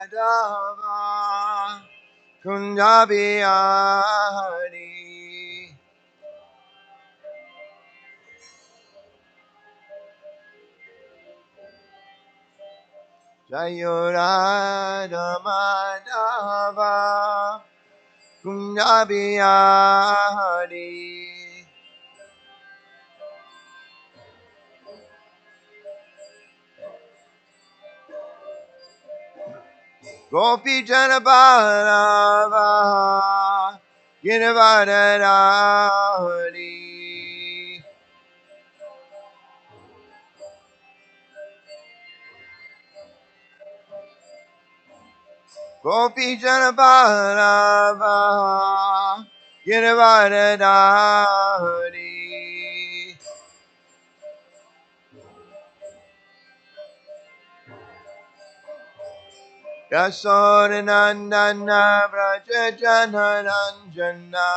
Madhava Kunjabiyari Jayurada Madhava Kunjabiyari Gopi Janabalava Girivardhari Gopi Janabalava Girivardhari Yasodanandana Vrajajanaranjana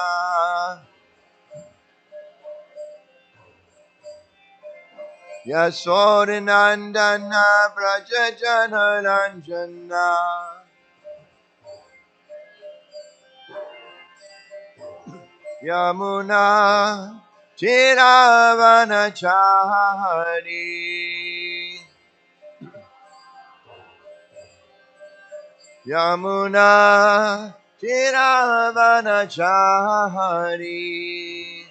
Yasodanandana Vrajajanaranjana Yamuna Chiravanachari Yamuna Chiravanachari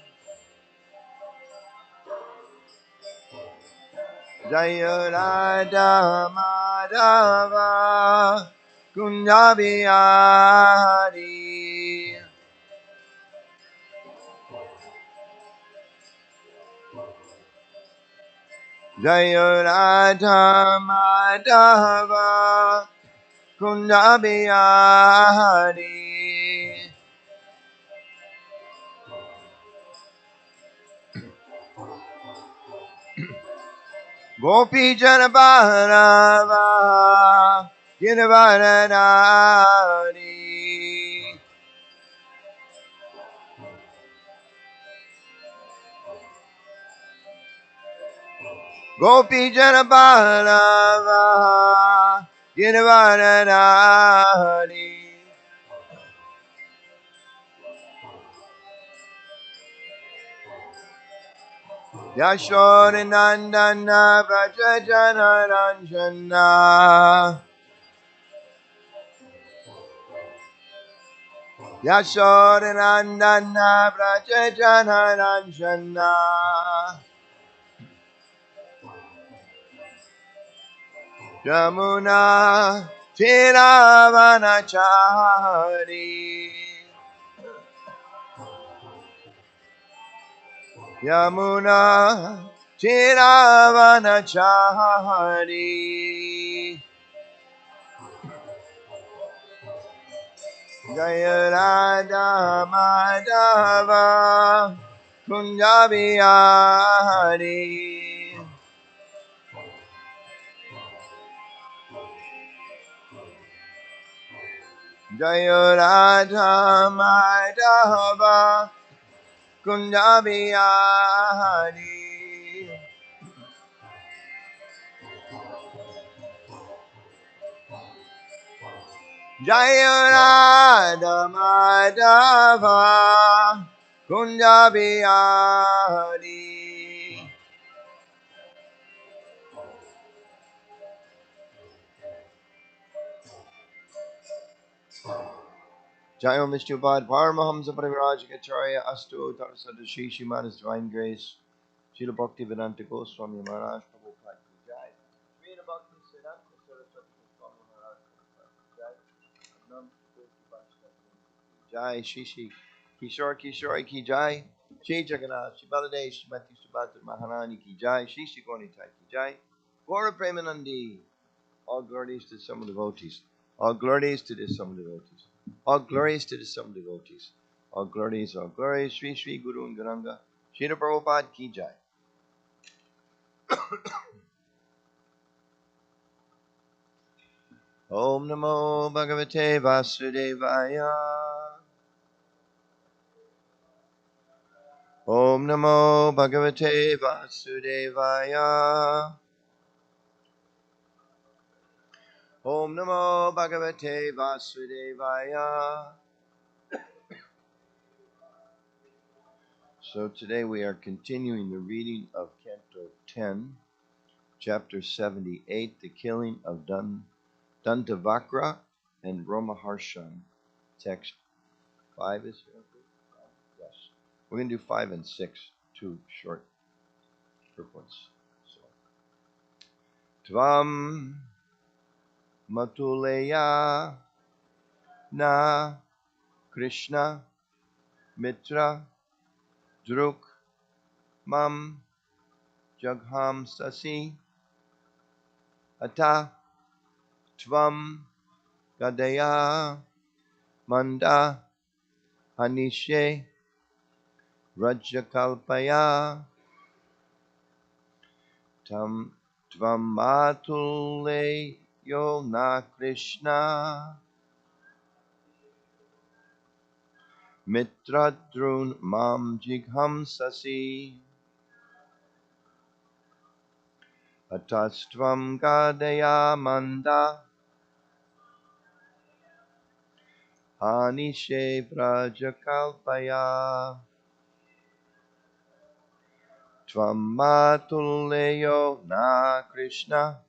Jaya Radha Madhava Kunjabiyari Jaya Radha Madhava Kunjabiyari Gopi Janabalava Girivardhari Gopi Janabalava Girivardhari Yashodanandana Vrajajanaranjana Yashodanandana Vrajajanaranjana Yamuna Chiravanachari Yamuna Chiravanachari Jaya Radha Madhava Kunjabiyari Jaya Radha Madhava Kunjabiyari Jaya Radha Madhava Kunjabiyari Jaya Vishnu Pad Paramahamsa Parivraj Acharya Astu Tarasada Shri Shriman His Divine Grace Srila Bhakti Vedanta Goswami Maharaj Prabhupada Ki Jai Srila Bhakti Siddhanta Saraswati Goswami Maharaj Prabhupada Ki Jai Nam Tukosi Vaishnava Ki Jai Shri Shri Kishore Kishore Ki Jai Shri Jagannath Shri Baladev Shri Mati Subhadra Maharani Ki Jai Shri Shri Gaunitai Ki Jai Gaura Premanandi all glories to the sum of devotees. All glories to the sum of devotees. All glories to the sum of devotees. All glories, Shri Shri Guru and Garanga. Srila Prabhupada Ki Jai. Om Namo Bhagavate Vasudevaya. Om Namo Bhagavate Vasudevaya. Om Namo Bhagavate Vasudevaya. So today we are continuing the reading of Canto 10, Chapter 78, The Killing of Dantavakra and Brahmaharshan. Text 5 is here? Yes. We're going to do 5 and 6, two short purports. So, Tvam Matuleya Na Krishna Mitra Druk Mam Jagham Sasi Ata Tvam Gadaya Manda Hanishe Rajakalpaya Tam Tvamatule Yo Na Krishna Mitradrun Mam Jigham Sasi Atastvam Gadaya Manda Hanishe Vrajakalpaya Tvamatuleyo na Krishna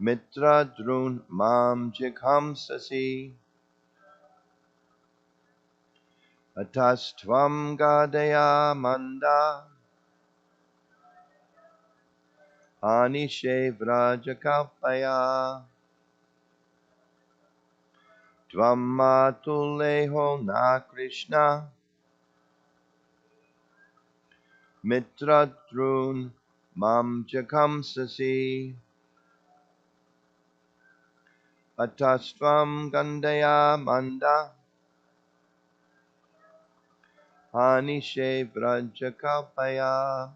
Mitradrun Mam Jighamsasi Atastvam Gadaya Manda Hanishe Vrajakalpaya Tvamatuleyo na Krishna Mitradrun Mam Jighamsasi Atastvam Gandaya Manda Hanishe Vrajakalpaya.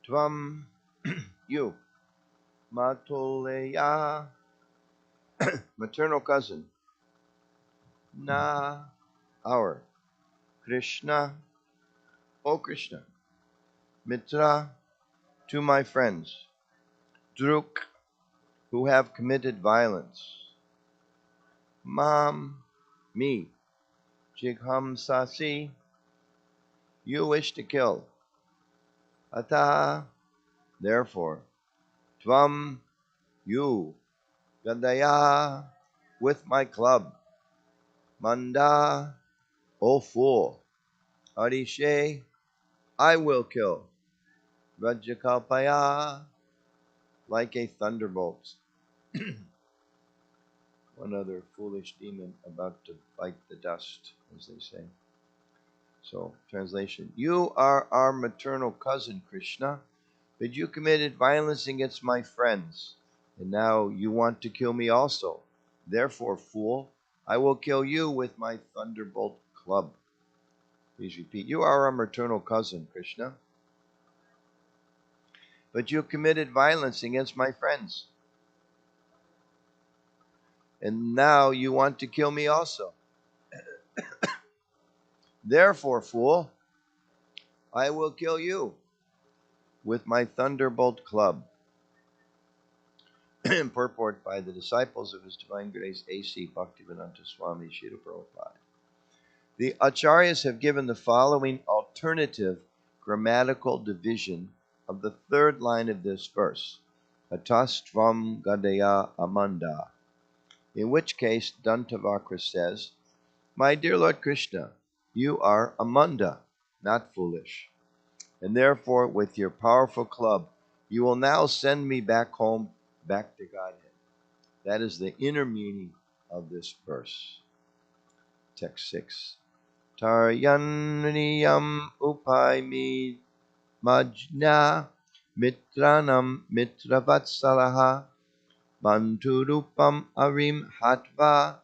Tvam, you, Matoleya, maternal cousin, Na, our, Krishna, O Krishna, Mitra, to my friends, Druk, who have committed violence, Mam, me, Jigham Sasi, you wish to kill, Ata, therefore, Tvam, you, Gandaya, with my club, Manda, O fool, Arishe, I will kill, Rajakalpaya, like a thunderbolt. One other foolish demon about to bite the dust, as they say. So, translation. You are our maternal cousin, Krishna, but you committed violence against my friends, and now you want to kill me also. Therefore, fool, I will kill you with my thunderbolt club. Please repeat. You are our maternal cousin, Krishna, but you committed violence against my friends, and now you want to kill me also. Therefore, fool, I will kill you with my thunderbolt club. Purport by the disciples of His Divine Grace A.C. Bhaktivedanta Swami Srila Prabhupada. The Acharyas have given the following alternative grammatical division of the third line of this verse, Atastvam Gadaya Amanda, in which case Dantavakra says, My dear Lord Krishna, you are Amanda, not foolish, and therefore with your powerful club you will now send me back home, back to Godhead. That is the inner meaning of this verse. Text 6. Taryanriyam upaimi majna mitranam mitravatsalaha banturupam arim hatva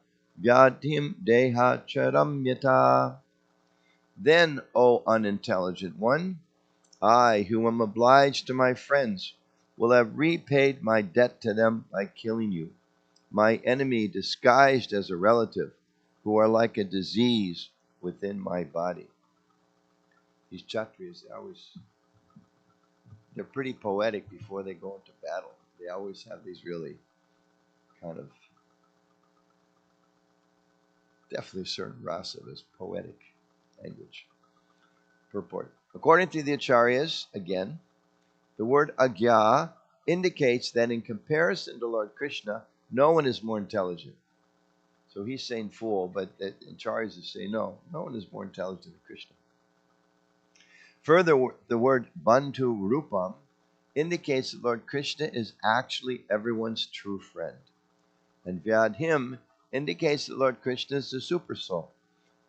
vyadhim deha charamyata. Then, O unintelligent one, I, who am obliged to my friends, will have repaid my debt to them by killing you, my enemy disguised as a relative, who are like a disease within my body. These Kshatriyas, they're pretty poetic before they go into battle. They always have these really kind of, definitely a certain rasa, this poetic language. Purport. According to the Acharyas, again, the word agya indicates that in comparison to Lord Krishna, no one is more intelligent. So he's saying fool, but the Acharyas is saying no one is more intelligent than Krishna. Further, the word Bantu Rupam indicates that Lord Krishna is actually everyone's true friend. And Vyadhim indicates that Lord Krishna is the Supersoul,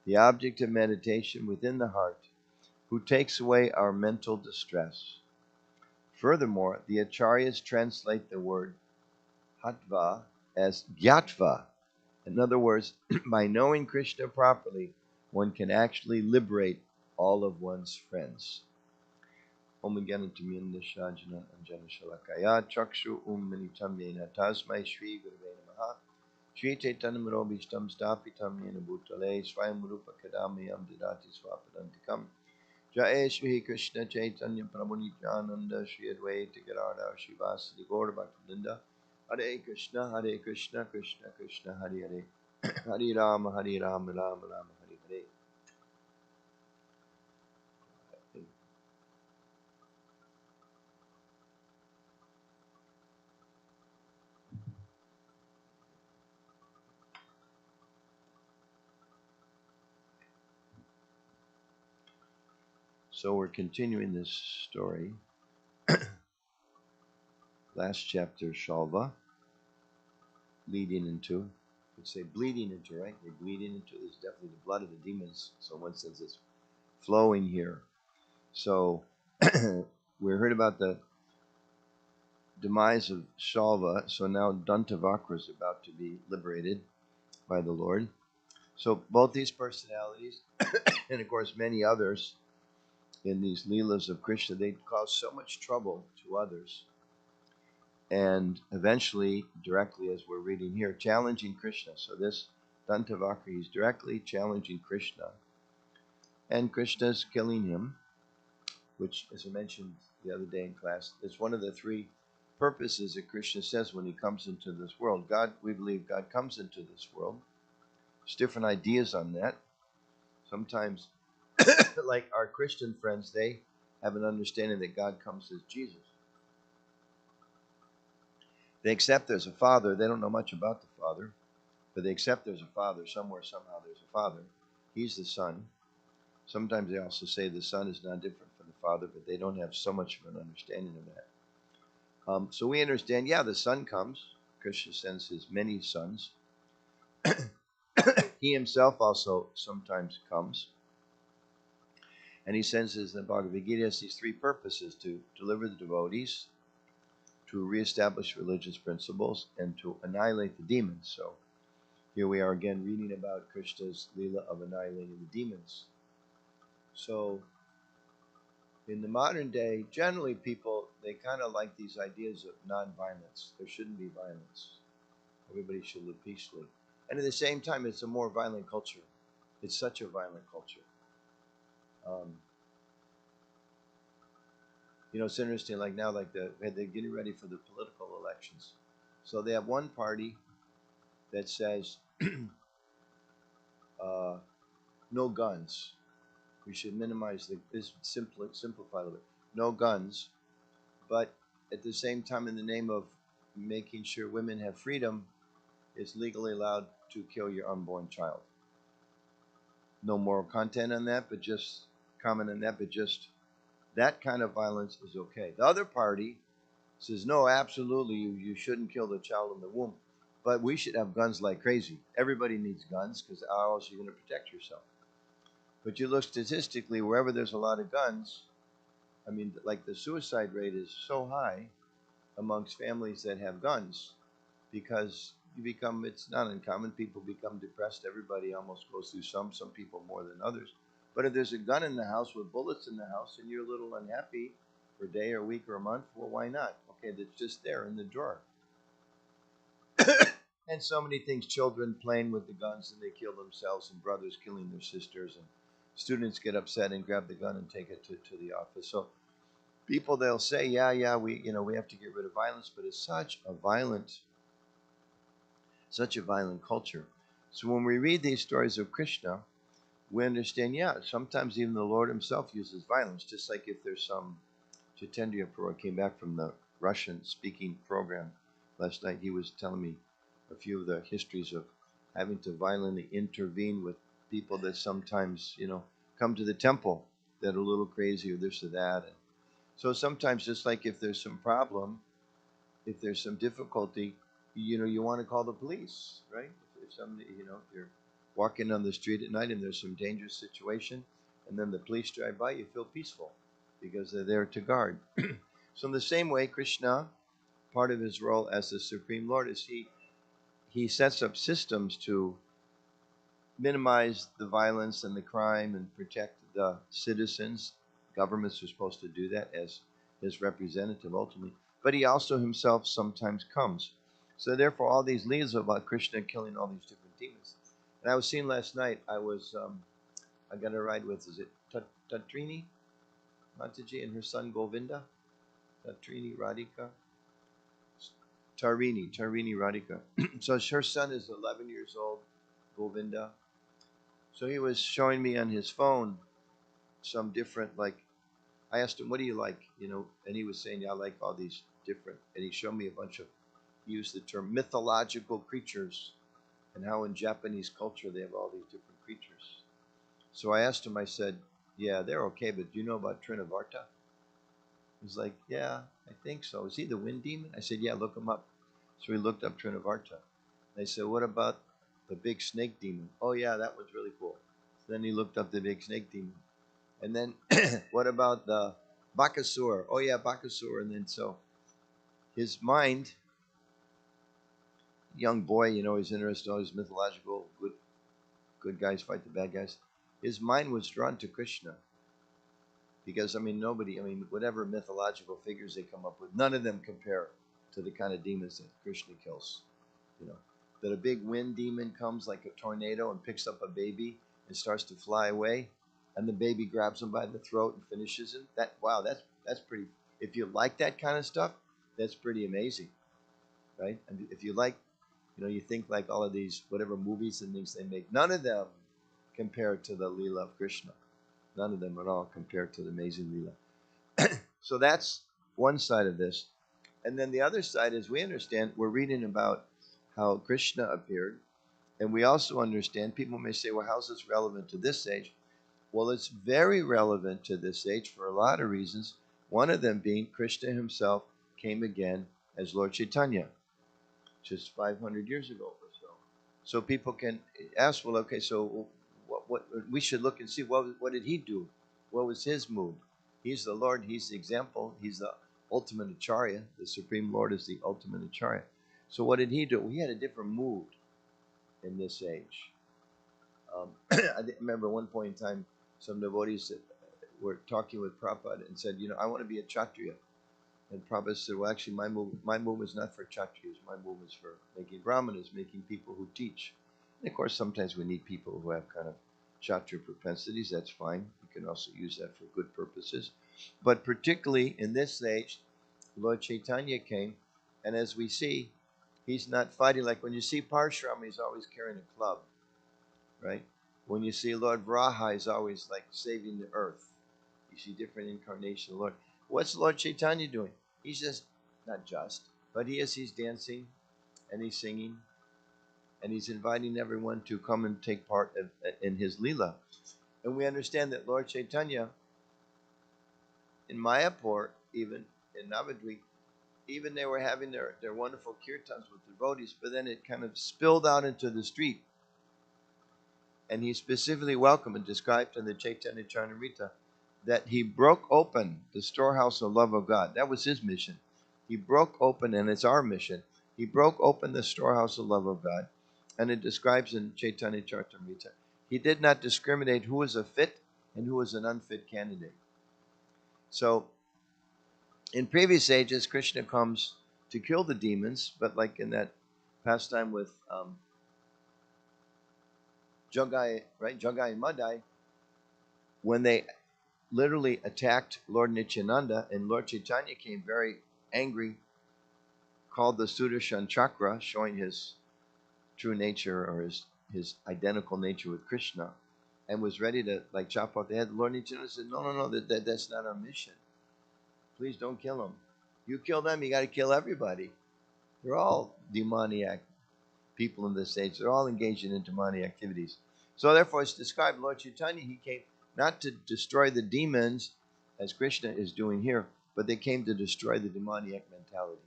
the object of meditation within the heart, who takes away our mental distress. Furthermore, the Acharyas translate the word Hatva as Gyatva. In other words, by knowing Krishna properly, one can actually liberate all of one's friends. Om Gyanatamiya Shajana Anjana Shalakaya Chakshu Minitam Yena Tasmai Shri Gurve Namaha Shri Chaitanya Manobishtam Stapitam Yena Bhutale Swayam Rupa Kadamayam Didati Swapadantikam Jai Shri Krishna Chaitanya Prabhu Nityananda Shri Advaita Gadadhar Shivasadi Gaura Bhaktivedanta Hare Krishna Krishna Krishna Hare Hare Hare Rama Rama Rama Hare Hare. So we're continuing this story. Last chapter, Shalva, leading into, would say bleeding into, right? They're bleeding into, there's definitely the blood of the demons. So one sense it's flowing here. So we heard about the demise of Shalva. So now Dantavakra is about to be liberated by the Lord. So both these personalities, and of course many others in these Leelas of Krishna, they cause so much trouble to others. And eventually, directly as we're reading here, challenging Krishna. So this Dantavakra is directly challenging Krishna. And Krishna is killing him, which, as I mentioned the other day in class, is one of the three purposes that Krishna says when he comes into this world. We believe God comes into this world. There's different ideas on that. Sometimes, like our Christian friends, they have an understanding that God comes as Jesus. They accept there's a Father. They don't know much about the Father, but they accept there's a Father. Somewhere, somehow, there's a Father. He's the Son. Sometimes they also say the Son is not different from the Father, but they don't have so much of an understanding of that. So we understand, the Son comes. Krishna sends his many sons. He himself also sometimes comes. And he sends in the Bhagavad Gita has these three purposes: to deliver the devotees, to reestablish religious principles, and to annihilate the demons. So here we are again reading about Krishna's Leela of annihilating the demons. So in the modern day, generally people, they kind of like these ideas of non-violence. There shouldn't be violence. Everybody should live peacefully. And at the same time, it's a more violent culture. It's such a violent culture. Um, it's interesting. Like now, like they're getting ready for the political elections, so they have one party that says uh, no guns. We should minimize this simplify a little bit. No guns, but at the same time, in the name of making sure women have freedom, it's legally allowed to kill your unborn child. No moral content on that, but just comment on that, but just that kind of violence is okay. The other party says, no, absolutely, you shouldn't kill the child in the womb, but we should have guns like crazy. Everybody needs guns because how else are you going to protect yourself? But you look statistically, wherever there's a lot of guns, I mean, like the suicide rate is so high amongst families that have guns because it's not uncommon, people become depressed. Everybody almost goes through some people more than others. But if there's a gun in the house with bullets in the house and you're a little unhappy for a day or a week or a month, well, why not? Okay, that's just there in the drawer. And so many things, children playing with the guns and they kill themselves, and brothers killing their sisters, and students get upset and grab the gun and take it to the office. So people, they'll say, yeah, we have to get rid of violence, but it's such a violent culture. So when we read these stories of Krishna, we understand, yeah, sometimes even the Lord himself uses violence, just like if there's some Chaitanya Prabhu came back from the Russian speaking program last night. He was telling me a few of the histories of having to violently intervene with people that sometimes, come to the temple that are a little crazy or this or that. And so sometimes, just like if there's some problem, if there's some difficulty, you want to call the police, right? If somebody, if you're walking on the street at night and there's some dangerous situation, and then the police drive by, you feel peaceful because they're there to guard. So in the same way, Krishna, part of his role as the Supreme Lord is he sets up systems to minimize the violence and the crime and protect the citizens. Governments are supposed to do that as his representative ultimately. But he also himself sometimes comes. So therefore, all these leads about Krishna killing all these different demons. And I was seeing last night, I got a ride with, is it Tatrini Mataji and her son Govinda? Tatrini Radhika? Tarini Radhika. So her son is 11 years old, Govinda. So he was showing me on his phone some different, like, I asked him, what do you like? And he was saying, yeah, I like all these different, and he showed me a bunch of, he used the term mythological creatures, and how in Japanese culture they have all these different creatures. So I asked him, I said, yeah, they're okay, but do you know about Trinavarta? He's like, yeah, I think so. Is he the wind demon? I said, yeah, look him up. So we looked up Trinavarta. They said, what about the big snake demon? Oh, yeah, that one's really cool. So then he looked up the big snake demon. And then what about the Bakasur? Oh, yeah, Bakasur. And then so his mind, young boy, he's interested in all these mythological, good guys fight the bad guys. His mind was drawn to Krishna. Because, whatever mythological figures they come up with, none of them compare to the kind of demons that Krishna kills. You know, that a big wind demon comes like a tornado and picks up a baby and starts to fly away, and the baby grabs him by the throat and finishes him. That's pretty. If you like that kind of stuff, that's pretty amazing, right? And if you like, you think like all of these whatever movies and things they make, none of them compare to the Leela of Krishna. None of them at all compare to the amazing Leela. So that's one side of this. And then the other side is we understand, we're reading about how Krishna appeared, and we also understand, people may say, well, how's this relevant to this age? Well, it's very relevant to this age for a lot of reasons. One of them being Krishna himself came again as Lord Chaitanya just 500 years ago or so. So people can ask, well, okay, so what we should look and see what did he do? What was his mood? He's the Lord. He's the example. He's the ultimate acharya. The Supreme Lord is the ultimate acharya. So what did he do? He had a different mood in this age. I remember one point in time, some devotees were talking with Prabhupada and said, I want to be a Kshatriya. And Prabhupada said, well, actually, my move is not for Kshatriyas. My move is for making Brahmanas, making people who teach. And of course, sometimes we need people who have kind of Kshatriya propensities. That's fine. You can also use that for good purposes. But particularly in this age, Lord Chaitanya came, and as we see, he's not fighting. Like when you see Parshuram, he's always carrying a club, right? When you see Lord Varaha, he's always like saving the earth. You see different incarnations of the Lord. What's Lord Chaitanya doing? He's just, not just, but he's dancing and he's singing and he's inviting everyone to come and take part in his Leela. And we understand that Lord Chaitanya, in Mayapur, even in Navadvip, even they were having their wonderful kirtans with devotees, but then it kind of spilled out into the street. And he specifically welcomed and described in the Chaitanya Charitamrita that he broke open the storehouse of love of God. That was his mission. He broke open, and it's our mission. He broke open the storehouse of love of God. And it describes in Chaitanya Charitamrita, he did not discriminate who was a fit and who was an unfit candidate. So in previous ages, Krishna comes to kill the demons, but like in that pastime with Jagai, right? Jagai and Madai, when they literally attacked Lord Nityananda, and Lord Chaitanya came very angry, called the Sudarshan Chakra, showing his true nature or his identical nature with Krishna, and was ready to like chop off the head. Lord Nityananda said, no, that's not our mission. Please don't kill them. You kill them, you got to kill everybody. They're all demoniac people in this age. They're all engaging in demonic activities. So therefore it's described, Lord Chaitanya, he came not to destroy the demons, as Krishna is doing here, but they came to destroy the demoniac mentality.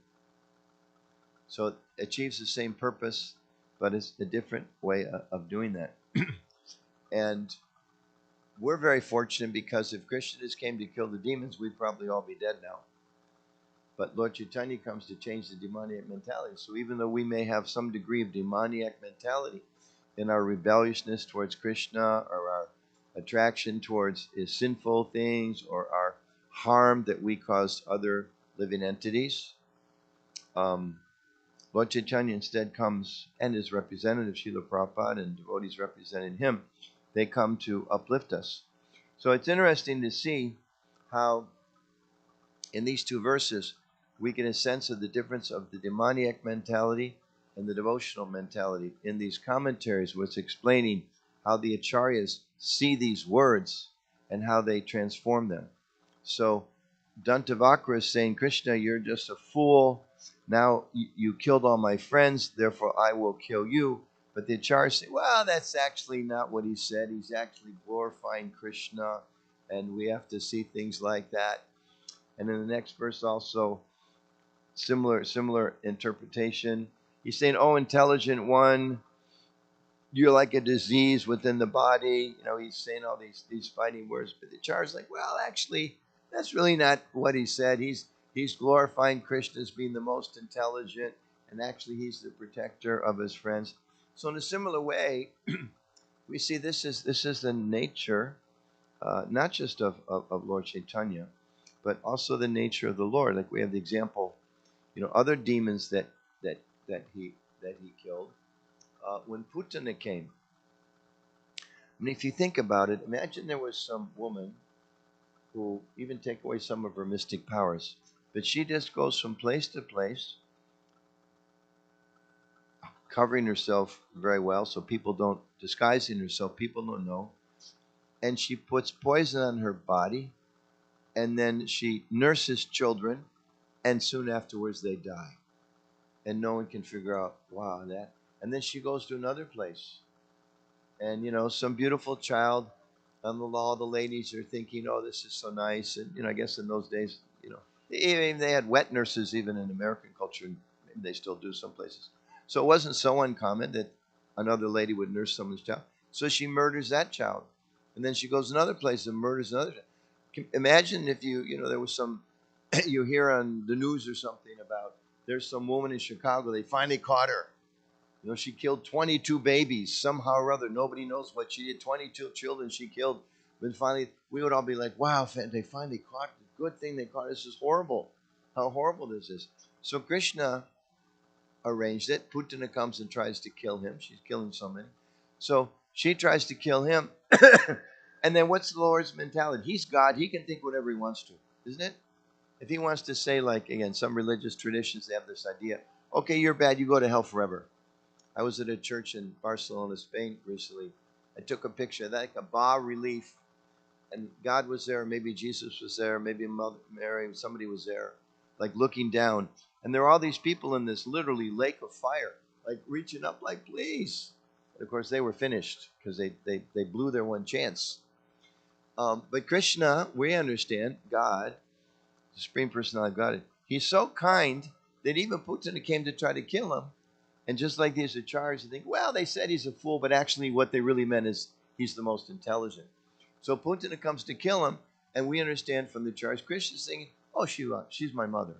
So it achieves the same purpose, but it's a different way of doing that. And we're very fortunate because if Krishna just came to kill the demons, we'd probably all be dead now. But Lord Chaitanya comes to change the demoniac mentality. So even though we may have some degree of demoniac mentality in our rebelliousness towards Krishna, or our attraction towards his sinful things, or our harm that we cause other living entities, Lord Chaitanya instead comes, and his representative, Srila Prabhupada, and devotees representing him, they come to uplift us. So it's interesting to see how in these two verses, we get a sense of the difference of the demoniac mentality and the devotional mentality. In these commentaries, where it's explaining how the acharyas see these words and how they transform them. So Dantavakra is saying, Krishna, you're just a fool. Now you killed all my friends, therefore I will kill you. But the acharyas say, well, that's actually not what he said. He's actually glorifying Krishna, and we have to see things like that. And in the next verse also, similar interpretation. He's saying, oh, intelligent one, you're like a disease within the body. You know, he's saying all these fighting words. But the Acharya's like, well, actually, that's really not what he said. He's glorifying Krishna as being the most intelligent, and actually he's the protector of his friends. So in a similar way, we see this is the nature, not just of Lord Chaitanya, but also the nature of the Lord. Like we have the example, other demons that he killed. When Putana came, I mean, if you think about it, imagine there was some woman who even take away some of her mystic powers, but she just goes from place to place, covering herself very well, so people don't, disguising herself, people don't know, and she puts poison on her body, and then she nurses children, and soon afterwards they die. And no one can figure out, wow, that. And then she goes to another place. And, some beautiful child, on the law, the ladies are thinking, oh, this is so nice. And, I guess in those days, even they had wet nurses even in American culture, and maybe they still do some places. So it wasn't so uncommon that another lady would nurse someone's child. So she murders that child. And then she goes another place and murders another child. Imagine if there was some, you hear on the news or something about, there's some woman in Chicago, they finally caught her. She killed 22 babies somehow or other. Nobody knows what she did. 22 children she killed. But finally, we would all be like, wow, they finally caught her. Good thing they caught her. This is horrible. How horrible this is. So Krishna arranged it. Putana comes and tries to kill him. She's killing so many. So she tries to kill him. And then what's the Lord's mentality? He's God. He can think whatever he wants to, isn't it? If he wants to say, like, again, some religious traditions, they have this idea, okay, you're bad, you go to hell forever. I was at a church in Barcelona, Spain recently. I took a picture, like a bas relief, and God was there, maybe Jesus was there, maybe Mother Mary, somebody was there, like looking down. And there are all these people in this literally lake of fire, like reaching up, like, please. And of course, they were finished because they blew their one chance. But Krishna, we understand, God, the Supreme Personality of God, he's so kind that even Putin came to try to kill him. And just like these are charged, you think, well, they said he's a fool, but actually what they really meant is he's the most intelligent. So Putin comes to kill him, and we understand from the charge, Krishna's thinking, oh, she's my mother.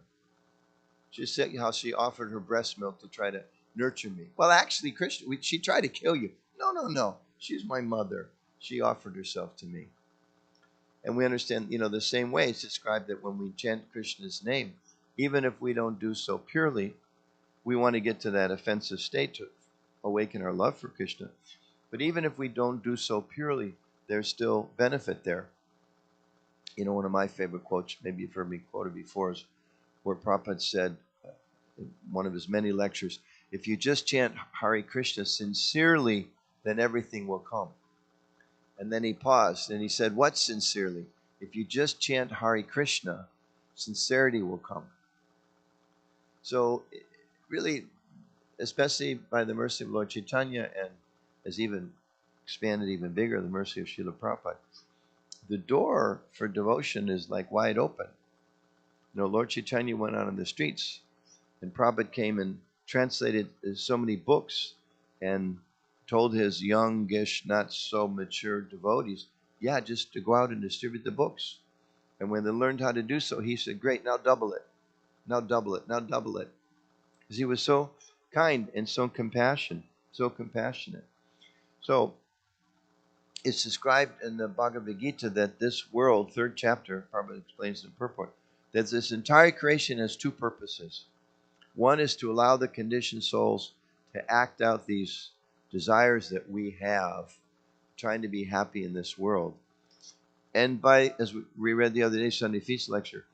She said how she offered her breast milk to try to nurture me. Well, actually, Krishna, she tried to kill you. No, no, no. She's my mother. She offered herself to me. And we understand, the same way it's described that when we chant Krishna's name, even if we don't do so purely, we want to get to that offensive state to awaken our love for Krishna. But even if we don't do so purely, there's still benefit there. One of my favorite quotes, maybe you've heard me quote it before, is where Prabhupada said in one of his many lectures, if you just chant Hare Krishna sincerely, then everything will come. And then he paused and he said, what sincerely? If you just chant Hare Krishna, sincerity will come. So really, especially by the mercy of Lord Chaitanya, and has even expanded even bigger, the mercy of Srila Prabhupada, the door for devotion is like wide open. Lord Chaitanya went out on the streets, and Prabhupada came and translated so many books and told his youngish, not so mature devotees, yeah, just to go out and distribute the books. And when they learned how to do so, he said, great, now double it. Now double it. Now double it. Because he was so kind and so compassionate. So it's described in the Bhagavad Gita that this world, third chapter, Prabhupada explains in purport, that this entire creation has two purposes. One is to allow the conditioned souls to act out these desires that we have, trying to be happy in this world. And as we read the other day, Sunday Feast lecture,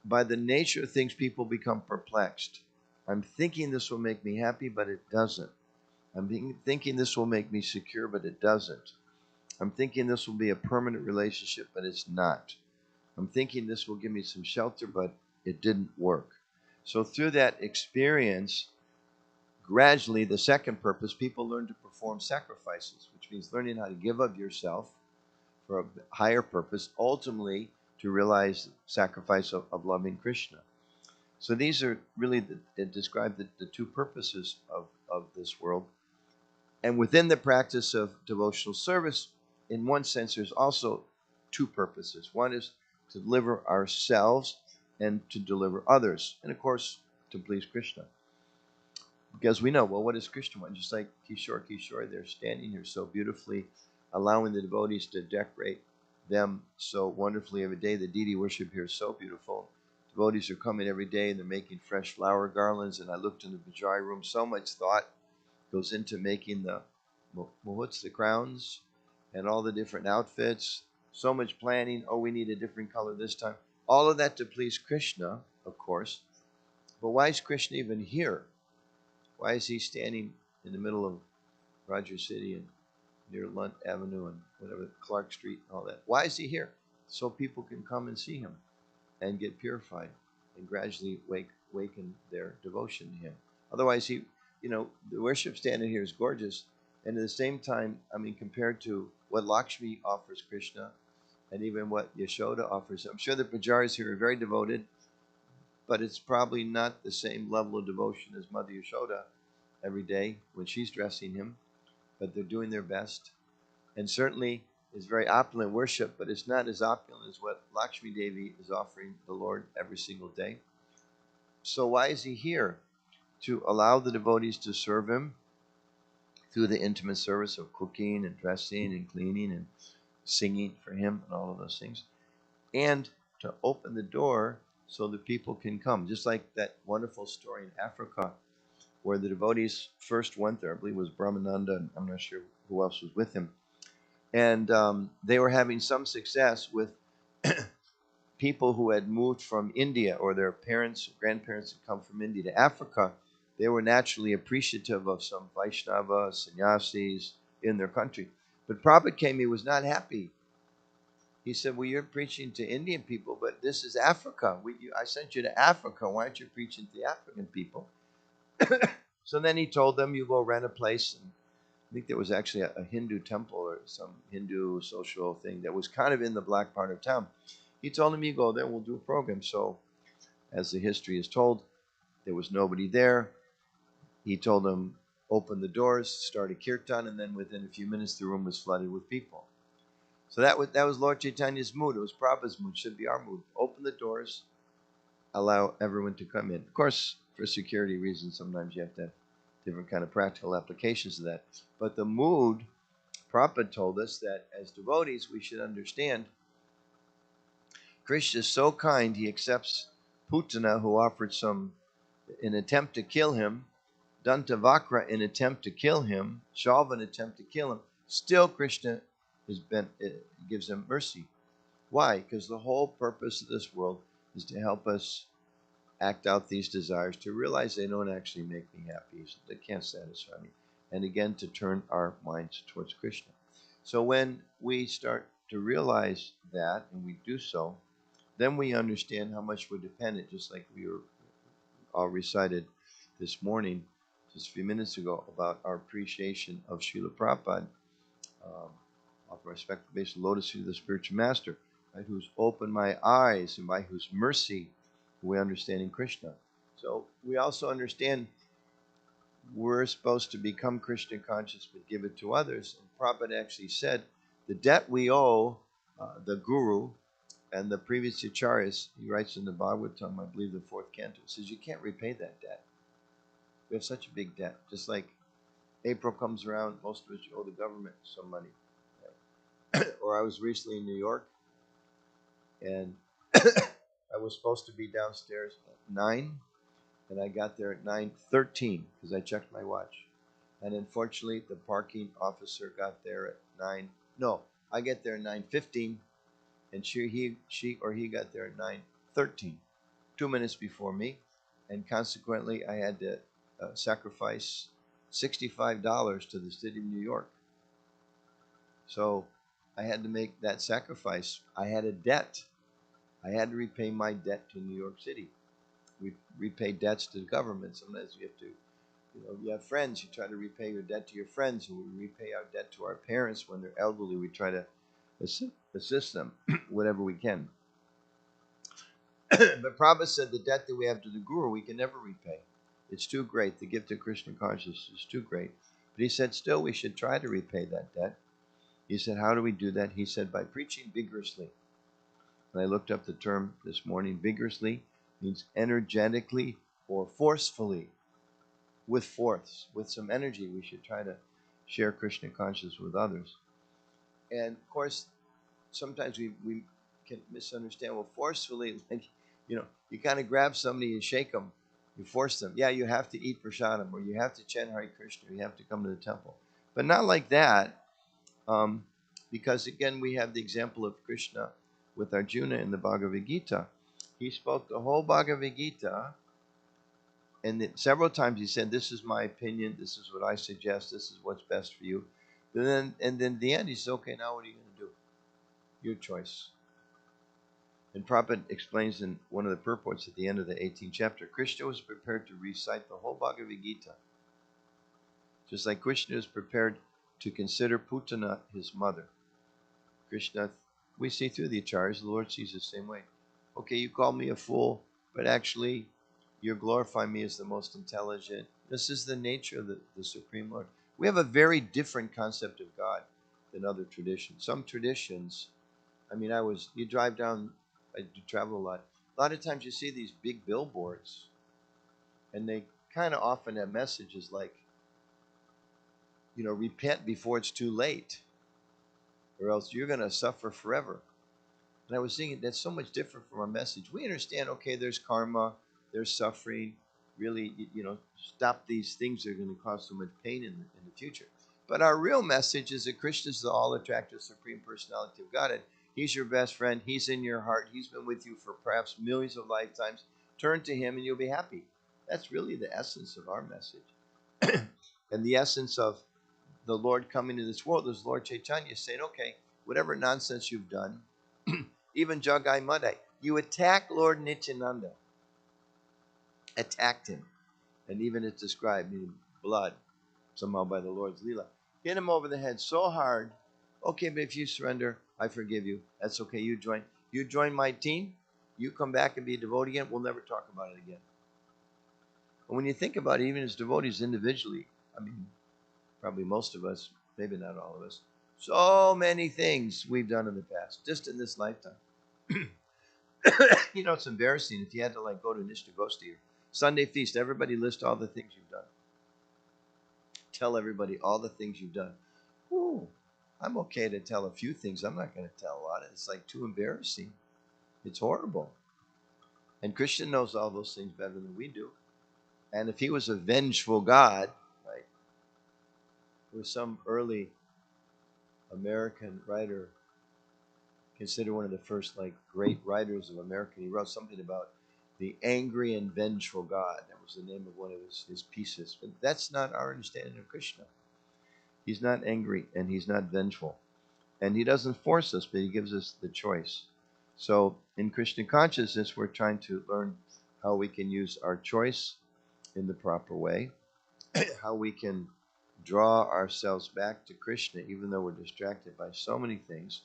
by the nature of things, people become perplexed. I'm thinking this will make me happy, but it doesn't. I'm thinking this will make me secure, but it doesn't. I'm thinking this will be a permanent relationship, but it's not. I'm thinking this will give me some shelter, but it didn't work. So through that experience, gradually, the second purpose, people learn to perform sacrifices, which means learning how to give of yourself for a higher purpose, ultimately to realize sacrifice of loving Krishna. So these are really describe the two purposes of this world. And within the practice of devotional service, in one sense, there's also two purposes. One is to deliver ourselves and to deliver others. And of course, to please Krishna. Because we know, well, what does Krishna want? Just like Kishore, they're standing here so beautifully, allowing the devotees to decorate them so wonderfully every day. The deity worship here is so beautiful. Devotees are coming every day and they're making fresh flower garlands. And I looked in the Vijay room, so much thought goes into making the muhuts, the crowns, and all the different outfits. So much planning. Oh, we need a different color this time. All of that to please Krishna, of course. But why is Krishna even here? Why is he standing in the middle of Roger City and near Lunt Avenue and whatever, Clark Street and all that? Why is he here? So people can come and see him and get purified and gradually waken their devotion to him. Otherwise, the worship standing here is gorgeous. And at the same time, I mean, compared to what Lakshmi offers Krishna and even what Yashoda offers, I'm sure the pujaris here are very devoted, but it's probably not the same level of devotion as Mother Yashoda every day when she's dressing him, but they're doing their best. And certainly it's very opulent worship, but it's not as opulent as what Lakshmi Devi is offering the Lord every single day. So why is he here? To allow the devotees to serve him through the intimate service of cooking and dressing and cleaning and singing for him and all of those things. And to open the door so that people can come. Just like that wonderful story in Africa where the devotees first went there, I believe it was Brahmananda, and I'm not sure who else was with him. And they were having some success with people who had moved from India, or their parents, grandparents had come from India to Africa. They were naturally appreciative of some Vaishnava sannyasis in their country. But Prabhupada came, he was not happy. He said, well, you're preaching to Indian people, but this is Africa. I sent you to Africa. Why aren't you preaching to the African people? So then he told them, you go rent a place. And I think there was actually a Hindu temple or some Hindu social thing that was kind of in the black part of town. He told him, you go there, we'll do a program. So, as the history is told, there was nobody there. He told them, open the doors, start a kirtan, and then within a few minutes, the room was flooded with people. So that was Lord Chaitanya's mood. It was Prabhupada's mood. Should be our mood. Open the doors, allow everyone to come in. Of course, for security reasons, sometimes you have to have different kind of practical applications of that. But the mood, Prabhupada told us that as devotees, we should understand Krishna is so kind, he accepts Putana, who offered an attempt to kill him, Dantavakra, an attempt to kill him, Shalva, an attempt to kill him. Still, Krishna gives them mercy. Why? Because the whole purpose of this world is to help us act out these desires, to realize they don't actually make me happy, so they can't satisfy me, and again to turn our minds towards Krishna. So when we start to realize that, and we do so, then we understand how much we're dependent, just like we were all recited this morning, just a few minutes ago, about our appreciation of Srila Prabhupada, of our respectful base of lotus feet of the spiritual master, right, who's opened my eyes and by whose mercy we understand in Krishna. So we also understand we're supposed to become Krishna conscious but give it to others. And Prabhupada actually said the debt we owe the Guru and the previous acharyas, he writes in the Bhagavatam, I believe the fourth canto, says you can't repay that debt. We have such a big debt. Just like April comes around, most of us owe the government some money. Or I was recently in New York, and I was supposed to be downstairs at 9, and I got there at 9:13 because I checked my watch. And unfortunately, the parking officer got there at 9. No, I get there at 9:15, and she or he got there at 9:13, 2 minutes before me, and consequently, I had to sacrifice $65 to the city of New York. So I had to make that sacrifice. I had a debt. I had to repay my debt to New York City. We repay debts to the government. Sometimes you have to, you have friends. You try to repay your debt to your friends. We repay our debt to our parents when they're elderly. We try to assist them whatever we can. But Prabhupada said the debt that we have to the Guru, we can never repay. It's too great. The gift of Krishna consciousness is too great. But he said, still, we should try to repay that debt. He said, how do we do that? He said, by preaching vigorously. And I looked up the term this morning. Vigorously means energetically or forcefully. With force, with some energy, we should try to share Krishna consciousness with others. And of course, sometimes we can misunderstand. Well, forcefully, like, you kind of grab somebody and shake them. You force them. Yeah, you have to eat prasadam, or you have to chant Hare Krishna, or you have to come to the temple. But not like that, because again, we have the example of Krishna with Arjuna in the Bhagavad Gita. He spoke the whole Bhagavad Gita, and several times he said, this is my opinion, this is what I suggest, this is what's best for you. And then at the end, he said, okay, now what are you going to do? Your choice. And Prabhupada explains in one of the purports at the end of the 18th chapter, Krishna was prepared to recite the whole Bhagavad Gita. Just like Krishna is prepared to consider Putana his mother. Krishna, we see through the acharyas, the Lord sees the same way. Okay, you call me a fool, but actually you're glorifying me as the most intelligent. This is the nature of the Supreme Lord. We have a very different concept of God than other traditions. Some traditions, you drive down, I travel a lot. A lot of times you see these big billboards, and they kind of often have messages like, repent before it's too late, or else you're going to suffer forever. And I was thinking that's so much different from our message. We understand, okay, there's karma, there's suffering. Really, stop these things that are going to cause so much pain in the future. But our real message is that Krishna is the all-attractive Supreme Personality of Godhead. He's your best friend. He's in your heart. He's been with you for perhaps millions of lifetimes. Turn to him and you'll be happy. That's really the essence of our message. And the essence of the Lord coming to this world is Lord Chaitanya saying, okay, whatever nonsense you've done, even Jagai Madai, you attack Lord Nityananda, attacked him. And even it's described, meaning blood, somehow by the Lord's Leela. Hit him over the head so hard. Okay, but if you surrender, I forgive you. That's okay. You join my team. You come back and be a devotee again. We'll never talk about it again. And when you think about it, even as devotees individually, I mean, probably most of us, maybe not all of us, so many things we've done in the past, just in this lifetime. You know, it's embarrassing if you had to like go to Nishtagosti or Sunday feast, everybody list all the things you've done. Tell everybody all the things you've done. Ooh, I'm okay to tell a few things. I'm not going to tell a lot. It's like too embarrassing. It's horrible. And Krishna knows all those things better than we do. And if he was a vengeful God, right, there was some early American writer, considered one of the first like great writers of America. He wrote something about the angry and vengeful God. That was the name of one of his pieces. But that's not our understanding of Krishna. He's not angry and he's not vengeful. And he doesn't force us, but he gives us the choice. So in Krishna consciousness, we're trying to learn how we can use our choice in the proper way, how we can draw ourselves back to Krishna, even though we're distracted by so many things.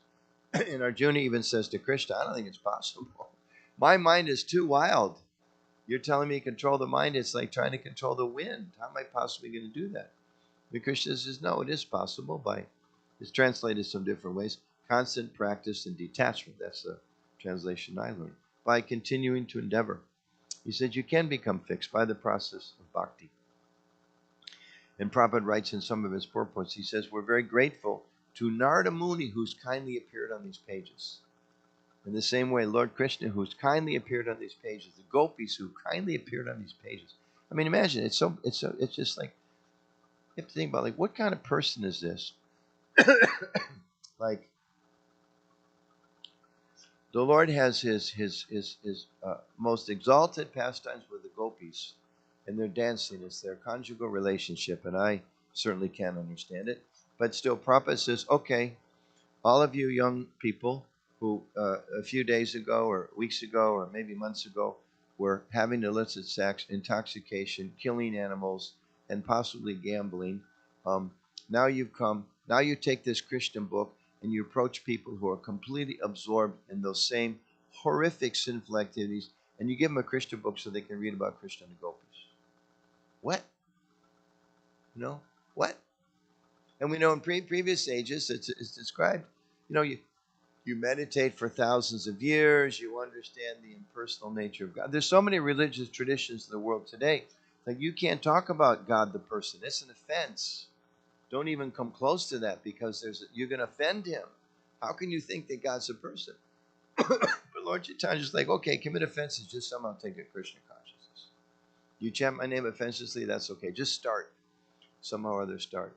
And Arjuna even says to Krishna, I don't think it's possible. My mind is too wild. You're telling me to control the mind. It's like trying to control the wind. How am I possibly going to do that? And Krishna says, no, it is possible by, it's translated some different ways, constant practice and detachment. That's the translation I learned. By continuing to endeavor. He said you can become fixed by the process of bhakti. And Prabhupada writes in some of his purports, he says, we're very grateful to Narada Muni, who's kindly appeared on these pages. In the same way, Lord Krishna, who's kindly appeared on these pages, the gopis who kindly appeared on these pages. I mean, imagine, it's just like, you have to think about, like, what kind of person is this? Like, the Lord has his most exalted pastimes with the gopis, and they're dancing. It's their conjugal relationship, and I certainly can't understand it. But still, Prabhupada says, okay, all of you young people who a few days ago or weeks ago or maybe months ago were having illicit sex, intoxication, killing animals, and possibly gambling, now you've come, now you take this Christian book and you approach people who are completely absorbed in those same horrific sinful activities, and you give them a Christian book so they can read about Krishna and the gopis. What? You know? What? And we know in previous ages it's described, you know, you meditate for thousands of years, you understand the impersonal nature of God. There's so many religious traditions in the world today that you can't talk about God the person. It's an offense. Don't even come close to that because you're going to offend him. How can you think that God's a person? But Lord Chaitanya is like, okay, commit offenses, just somehow take a Krishna consciousness. You chant my name offensively, that's okay. Just start. Somehow or other start.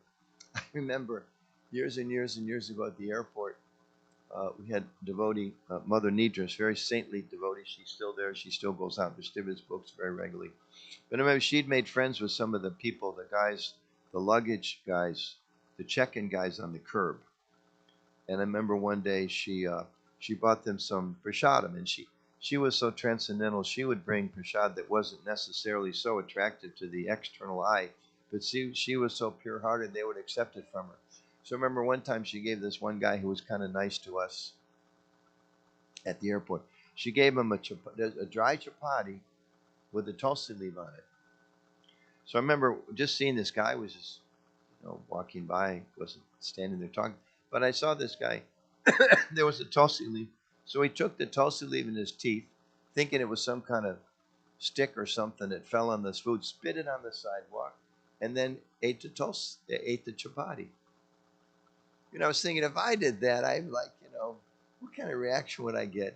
I remember years and years and years ago at the airport, we had devotee, Mother Nidras, very saintly devotee. She's still there. She still goes out and distributes books very regularly. But I remember she'd made friends with some of the people, the guys, the luggage guys, the check-in guys on the curb. And I remember one day she bought them some prasadam, and she was so transcendental. She would bring prasad that wasn't necessarily so attractive to the external eye, but she was so pure-hearted they would accept it from her. So I remember one time she gave this one guy who was kind of nice to us at the airport. She gave him a dry chapati with a tulsi leaf on it. So I remember just seeing this guy was just, you know, walking by, wasn't standing there talking. But I saw this guy. There was a tulsi leaf. So he took the tulsi leaf in his teeth, thinking it was some kind of stick or something that fell on this food, spit it on the sidewalk, and then ate the chapati. You know, I was thinking if I did that, I'd like, you know, what kind of reaction would I get?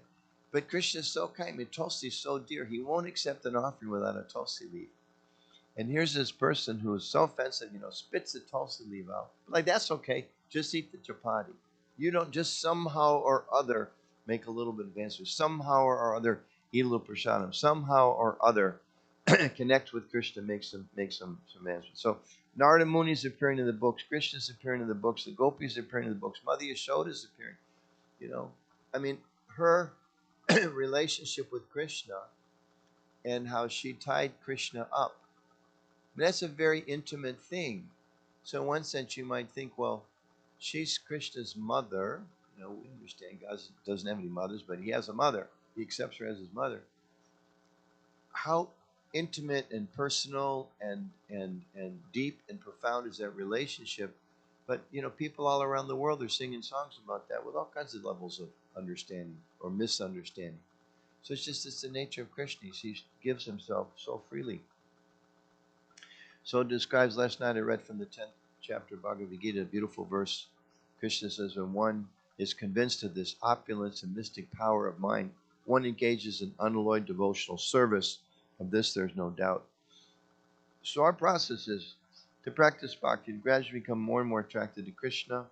But Krishna is so kind. I mean, tulsi is so dear. He won't accept an offering without a tulsi leaf. And here's this person who is so offensive, spits the tulsi leaf out. Like, that's okay. Just eat the chapati. You don't just somehow or other make a little bit of answer. Somehow or other eat a little prasadam. Somehow or other connect with Krishna, make some answers. So Narada Muni is appearing in the books. Krishna is appearing in the books. The gopis are appearing in the books. Mother Yashoda is appearing. You know, I mean, her relationship with Krishna and how she tied Krishna up. That's a very intimate thing. So in one sense, you might think, well, she's Krishna's mother. We understand God doesn't have any mothers, but he has a mother. He accepts her as his mother. How intimate and personal and deep and profound is that relationship? But people all around the world are singing songs about that with all kinds of levels of understanding or misunderstanding. So it's the nature of Krishna. He gives himself so freely. So it describes, last night I read from the 10th chapter of Bhagavad Gita, a beautiful verse. Krishna says, when one is convinced of this opulence and mystic power of mind, one engages in unalloyed devotional service. Of this, there's no doubt. So our process is to practice bhakti, to gradually become more and more attracted to Krishna,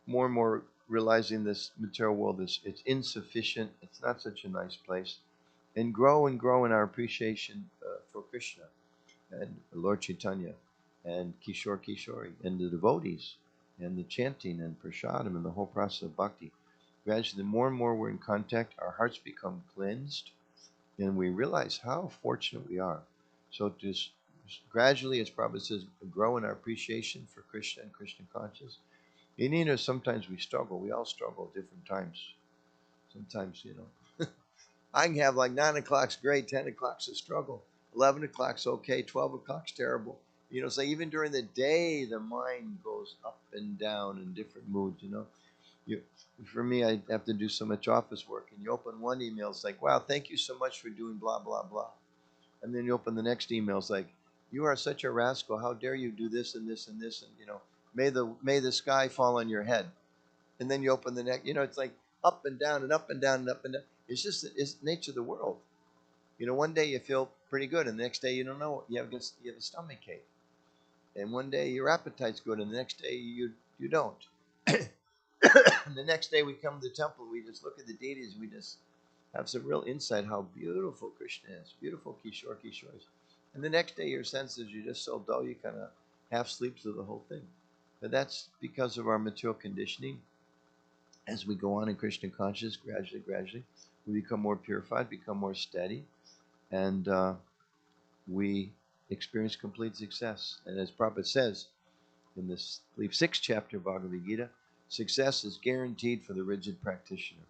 more and more realizing this material world is it's insufficient, it's not such a nice place, and grow in our appreciation for Krishna and Lord Chaitanya and Kishore Kishori and the devotees and the chanting and prasadam and the whole process of bhakti. Gradually, the more and more we're in contact, our hearts become cleansed and we realize how fortunate we are. So just gradually, as Prabhupada says, grow in our appreciation for Krishna and Krishna consciousness. And sometimes we struggle. We all struggle at different times. Sometimes, I can have like 9 o'clock's great, 10 o'clock's a struggle, 11 o'clock's okay, 12 o'clock's terrible. So even during the day, the mind goes up and down in different moods. You, for me, I have to do so much office work, and you open one email, it's like, wow, thank you so much for doing blah blah blah, and then you open the next email, it's like, you are such a rascal. How dare you do this and this and this, and may the sky fall on your head. And then you open the next, it's like up and down and up and down and up and down. It's nature of the world. One day you feel pretty good, and the next day you don't know. You have a stomach ache, and one day your appetite's good, and the next day you don't. And the next day we come to the temple, we just look at the deities, we just have some real insight how beautiful Krishna is, beautiful Kishore Kishore is. And the next day your senses, you're just so dull, you kind of half sleep through the whole thing. But that's because of our material conditioning. As we go on in Krishna consciousness, gradually, we become more purified, become more steady, and we experience complete success. And as Prabhupada says in this, I believe, 6th chapter of Bhagavad Gita, success is guaranteed for the rigid practitioner.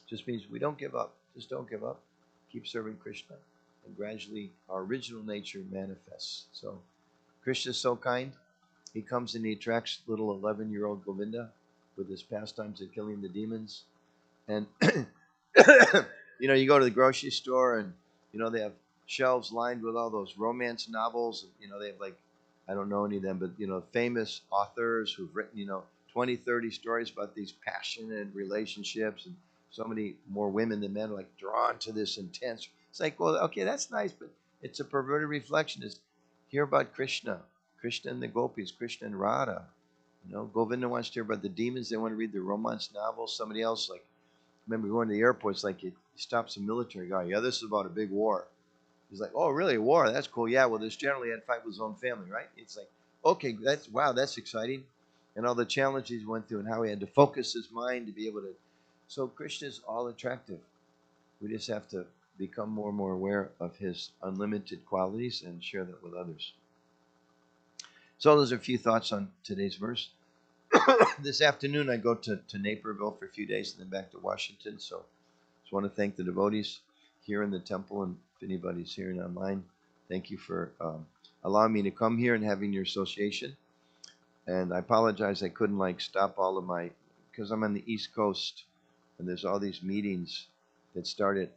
Just means we don't give up. Just don't give up. Keep serving Krishna, and gradually our original nature manifests. So Krishna is so kind. He comes and he attracts little 11-year-old Govinda with his pastimes of killing the demons. And you go to the grocery store, and they have shelves lined with all those romance novels. They have, like, I don't know any of them, but famous authors who've written 20, 30 stories about these passionate relationships, and so many more women than men are like drawn to this intense. It's like, well, okay, that's nice, but it's a perverted reflection. Is hear about Krishna and the gopis, Krishna and Radha. Govinda wants to hear about the demons. They want to read the romance novels. Somebody else, like, remember going to the airport, it's like he stops a military guy. Yeah, this is about a big war. He's like, oh, really, a war? That's cool. Yeah, well, this generally had to fight with his own family, right? It's like, okay, that's exciting. And all the challenges he went through and how he had to focus his mind to be able to. So Krishna is all attractive. We just have to become more and more aware of his unlimited qualities and share that with others. So those are a few thoughts on today's verse. This afternoon I go to Naperville for a few days and then back to Washington. So I just want to thank the devotees here in the temple, and if anybody's hearing online, thank you for allowing me to come here and having your association. And I apologize I couldn't stop all of my, because I'm on the East Coast and there's all these meetings that start at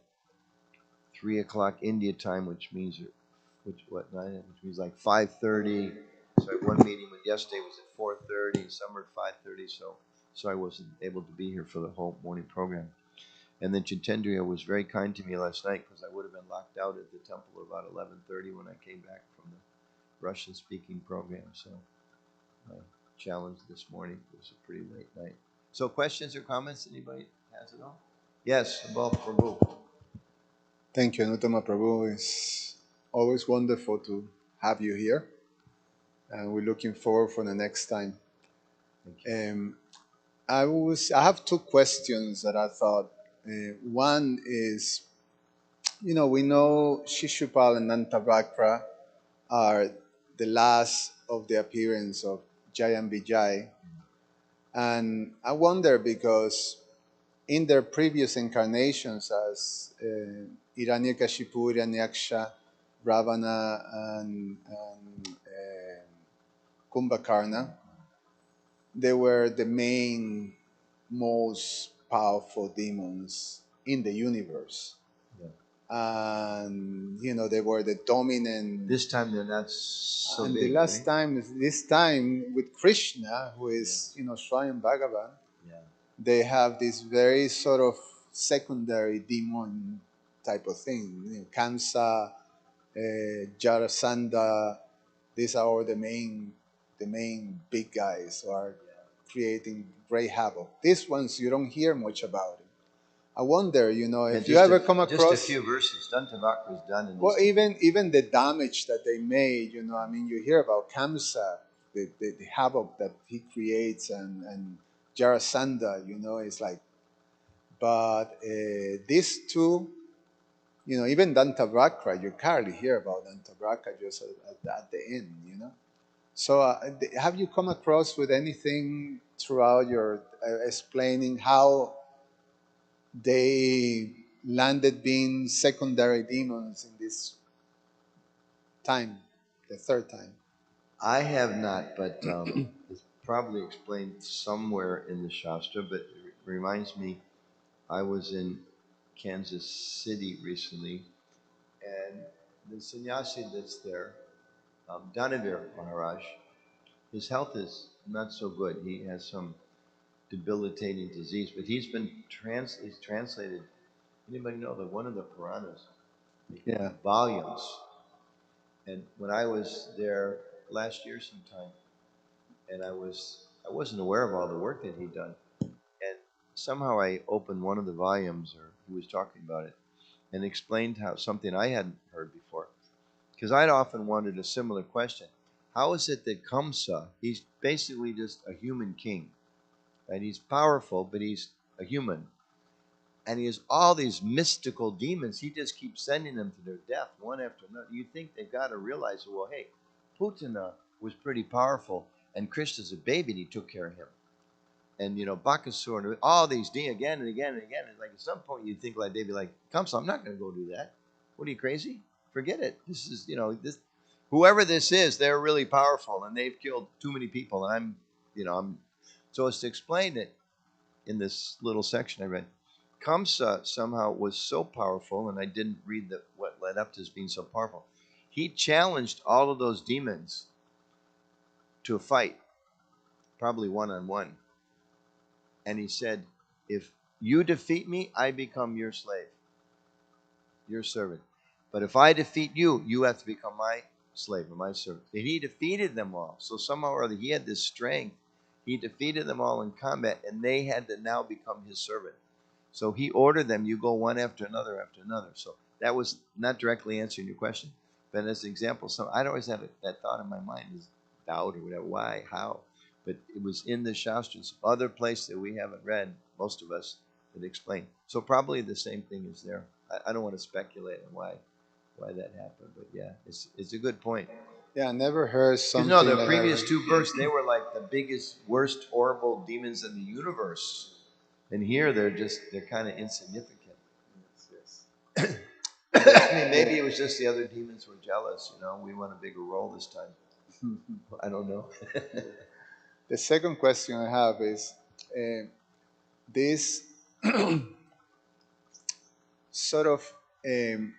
3 o'clock India time, which means which means like 5:30. So one meeting yesterday was at 4:30, some are at 5:30. So I wasn't able to be here for the whole morning program. And then Chitendriya was very kind to me last night because I would have been locked out at the temple about 11:30 when I came back from the Russian-speaking program. So my challenge this morning was a pretty late night. So questions or comments? Anybody has it all? Yes, above Prabhu. Thank you, Anutama Prabhu. It's always wonderful to have you here, and we're looking forward for the next time. Thank you. I have two questions that I thought. One is, we know Shishupal and Nantabhakra are the last of the appearance of Jai and Vijay, and I wonder because in their previous incarnations as Hiranyakashipu, Hiranyaksha, Ravana, and Kumbhakarna, they were the main, most powerful demons in the universe. Yeah. And they were the dominant. This time they're not so And big, the last right? time, this time with Krishna, who is Swayam Bhagavan, Yeah. they have this very sort of secondary demon type of thing. Kamsa, Jarasandha, these are all the main big guys who are creating great havoc. These ones you don't hear much about. I wonder, And if you ever come just a across. few verses. Dantavak was done in Well, these. even the damage that they made, I mean, you hear about Kamsa, the havoc that he creates, and Jarasandha, it's like, but these two, even Dantavakra, you hardly hear about Dantavakra just at the end. So, have you come across with anything throughout your explaining how they landed being secondary demons in this time, the third time? I have not, but it's probably explained somewhere in the Shastra. But it reminds me, I was in Kansas City recently, and the sannyasi that's there, Danavir Maharaj, his health is not so good. He has some debilitating disease, but he's translated. Anybody know that one of the Puranas, Yeah. volumes? And when I was there last year sometime, and I wasn't aware of all the work that he'd done, and somehow I opened one of the volumes, or he was talking about it, and explained how something I hadn't heard before, because I'd often wondered a similar question: how is it that Kamsa, he's basically just a human king, right? He's powerful, but he's a human, and he has all these mystical demons. He just keeps sending them to their death one after another. You think they've got to realize, well, hey, Putana was pretty powerful, and Krishna's a baby, and he took care of him. And Bakasur, and all these again and again and again. And like at some point, you'd think like they'd be like, "Come, so I'm not going to go do that. What are you crazy? Forget it. This is this. Whoever this is, they're really powerful, and they've killed too many people. And I'm. So it's to explain it in this little section I read. Kamsa somehow was so powerful, and I didn't read what led up to his being so powerful. He challenged all of those demons to a fight, probably one on one. And he said, if you defeat me, I become your slave, your servant. But if I defeat you, you have to become my slave or my servant. And he defeated them all. So somehow or other, he had this strength. He defeated them all in combat, and they had to now become his servant. So he ordered them, you go one after another after another. So that was not directly answering your question. But as an example, I'd always have that thought in my mind is doubt or whatever. Why? How? But it was in the Shastras, other place that we haven't read, most of us, that explain. So probably the same thing is there. I don't want to speculate on why that happened, but yeah, it's a good point. Yeah, I never heard Because something the like previous that. two verses, they were like the biggest, worst, horrible demons in the universe. And here they're kind of insignificant. Yes, I mean, maybe it was just the other demons were jealous. We want a bigger role this time. yes. I don't know. The second question I have is this sort of um,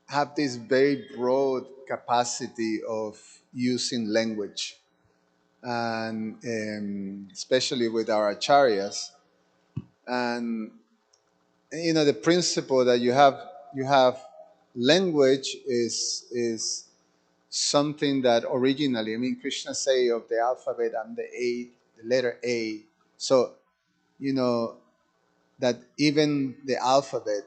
have this very broad capacity of using language, and especially with our acharyas. And the principle that you have language is something that originally, I mean, Krishna say of the alphabet, I'm the letter A. So you know that even the alphabet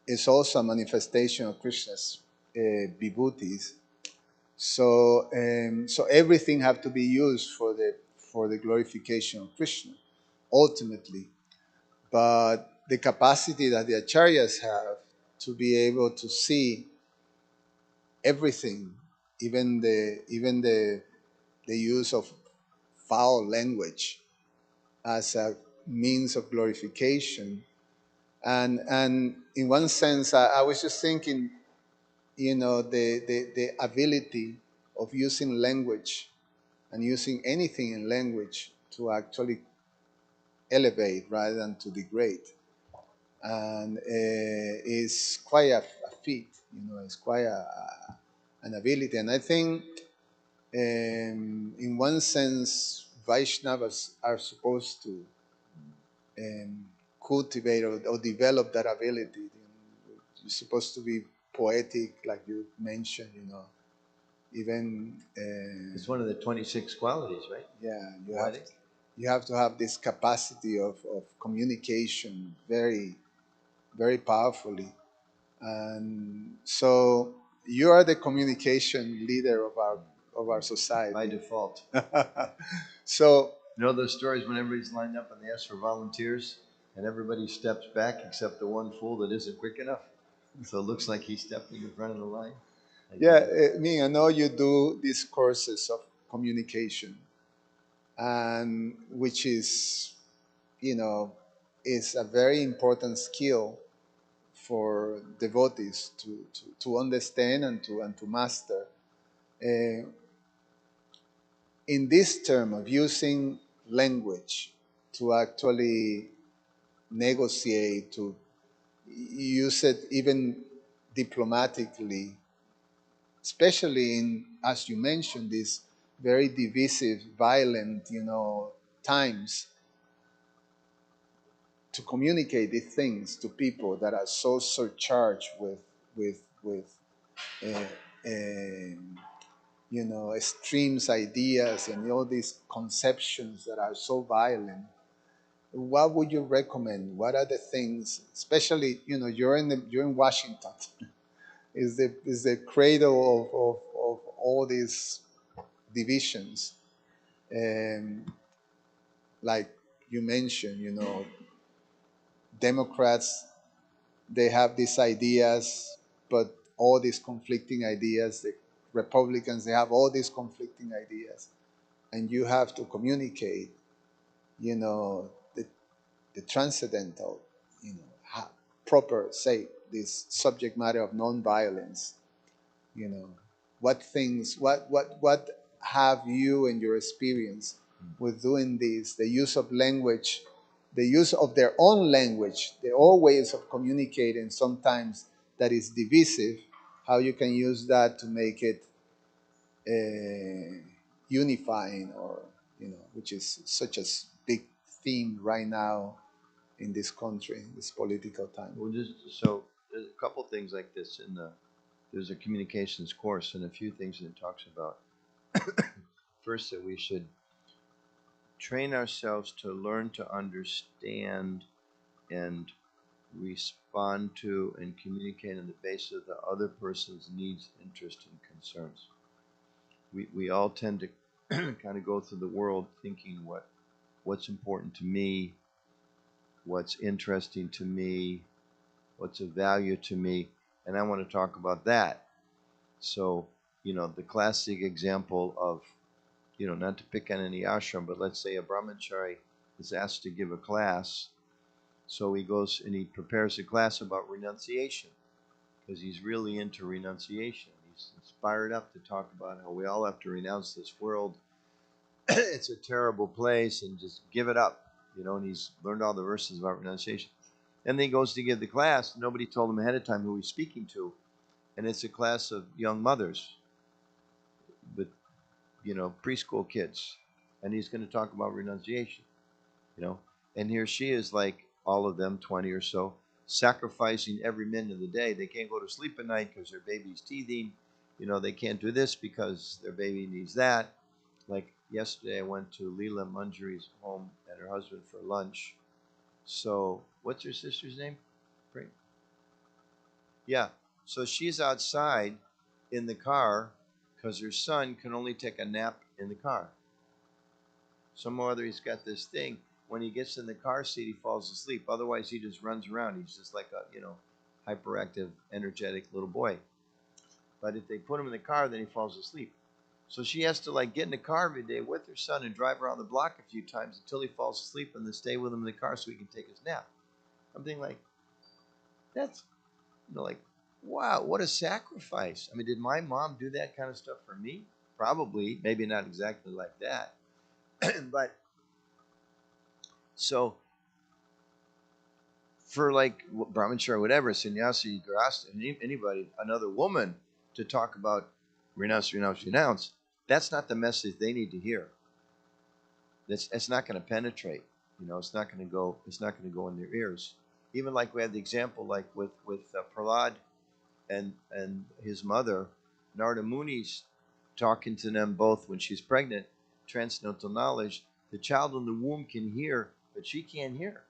is also a manifestation of Krishna's vibhutis. So everything have to be used for the glorification of Krishna, ultimately. But the capacity that the acharyas have to be able to see everything, even the use of foul language as a means of glorification. And in one sense, I was just thinking, the ability of using language and using anything in language to actually elevate rather than to degrade. And is quite a feat, it's quite an ability. And I think, in one sense, Vaishnavas are supposed to um, cultivate or develop that ability. You're supposed to be poetic, like you mentioned, even It's one of the 26 qualities, right? yeah, Poetic. you have to have this capacity of communication very, very powerfully. And so you are the communication leader of our society. By default. So You know those stories when everybody's lined up and they ask for volunteers and everybody steps back except the one fool that isn't quick enough? So it looks like he's stepping in front of the line. Like yeah, that. I know you do these courses of communication, and which you know is a very important skill for devotees to understand and to master. Uh, in this term of using language to actually negotiate, to use it even diplomatically, especially in, as you mentioned, these very divisive, violent, times, to communicate these things to people that are so surcharged with uh, um, extremes ideas and all these conceptions that are so violent. What would you recommend? What are the things, especially, you're in Washington, is the cradle of all these divisions. And like you mentioned, Democrats, they have these ideas, but all these conflicting ideas. The Republicans, they have all these conflicting ideas, and you have to communicate, the transcendental, proper, say, this subject matter of nonviolence. you know what have you in your experience with doing this, the use of language, the use of their own language, their own ways of communicating, sometimes that is divisive, how you can use that to make it unifying, or which is such a big theme right now in this country, this political time. Well, just so there's a couple things like this in there's a communications course and a few things that it talks about. First, that we should train ourselves to learn to understand and respond to and communicate on the basis of the other person's needs, interests, and concerns. We all tend to kind of go through the world thinking what's important to me, what's interesting to me, what's of value to me, and I want to talk about that. So, the classic example of, not to pick on any ashram, but let's say a brahmachari is asked to give a class. So he goes and he prepares a class about renunciation because he's really into renunciation. He's inspired up to talk about how we all have to renounce this world. It's a terrible place and just give it up, and he's learned all the verses about renunciation. And then he goes to give the class. Nobody told him ahead of time who he's speaking to. And it's a class of young mothers with, preschool kids. And he's going to talk about renunciation, you know. And here she is like all of them, 20 or so, sacrificing every minute of the day. They can't go to sleep at night because their baby's teething. They can't do this because their baby needs that. Like yesterday, I went to Leela Manjari's home and her husband for lunch. So, what's her sister's name? Yeah. So she's outside in the car because her son can only take a nap in the car. Some other he's got this thing. When he gets in the car seat, he falls asleep. Otherwise, he just runs around. He's just like a hyperactive, energetic little boy. But if they put him in the car, then he falls asleep. So she has to like get in the car every day with her son and drive around the block a few times until he falls asleep, and then stay with him in the car so he can take his nap. I'm thinking like, that's like, wow, what a sacrifice. I mean, did my mom do that kind of stuff for me? Probably, maybe not exactly like that. But so for like Brahmachari or whatever, sannyasi, grahastha, anybody, another woman to talk about renounce, renounce, renounce, that's not the message they need to hear. It's not going to penetrate. It's not going to go. It's not going to go in their ears. Even like we had the example, like with Prahlad and his mother, Narada Muni's talking to them both when she's pregnant, transcendental knowledge. The child in the womb can hear, but she can't hear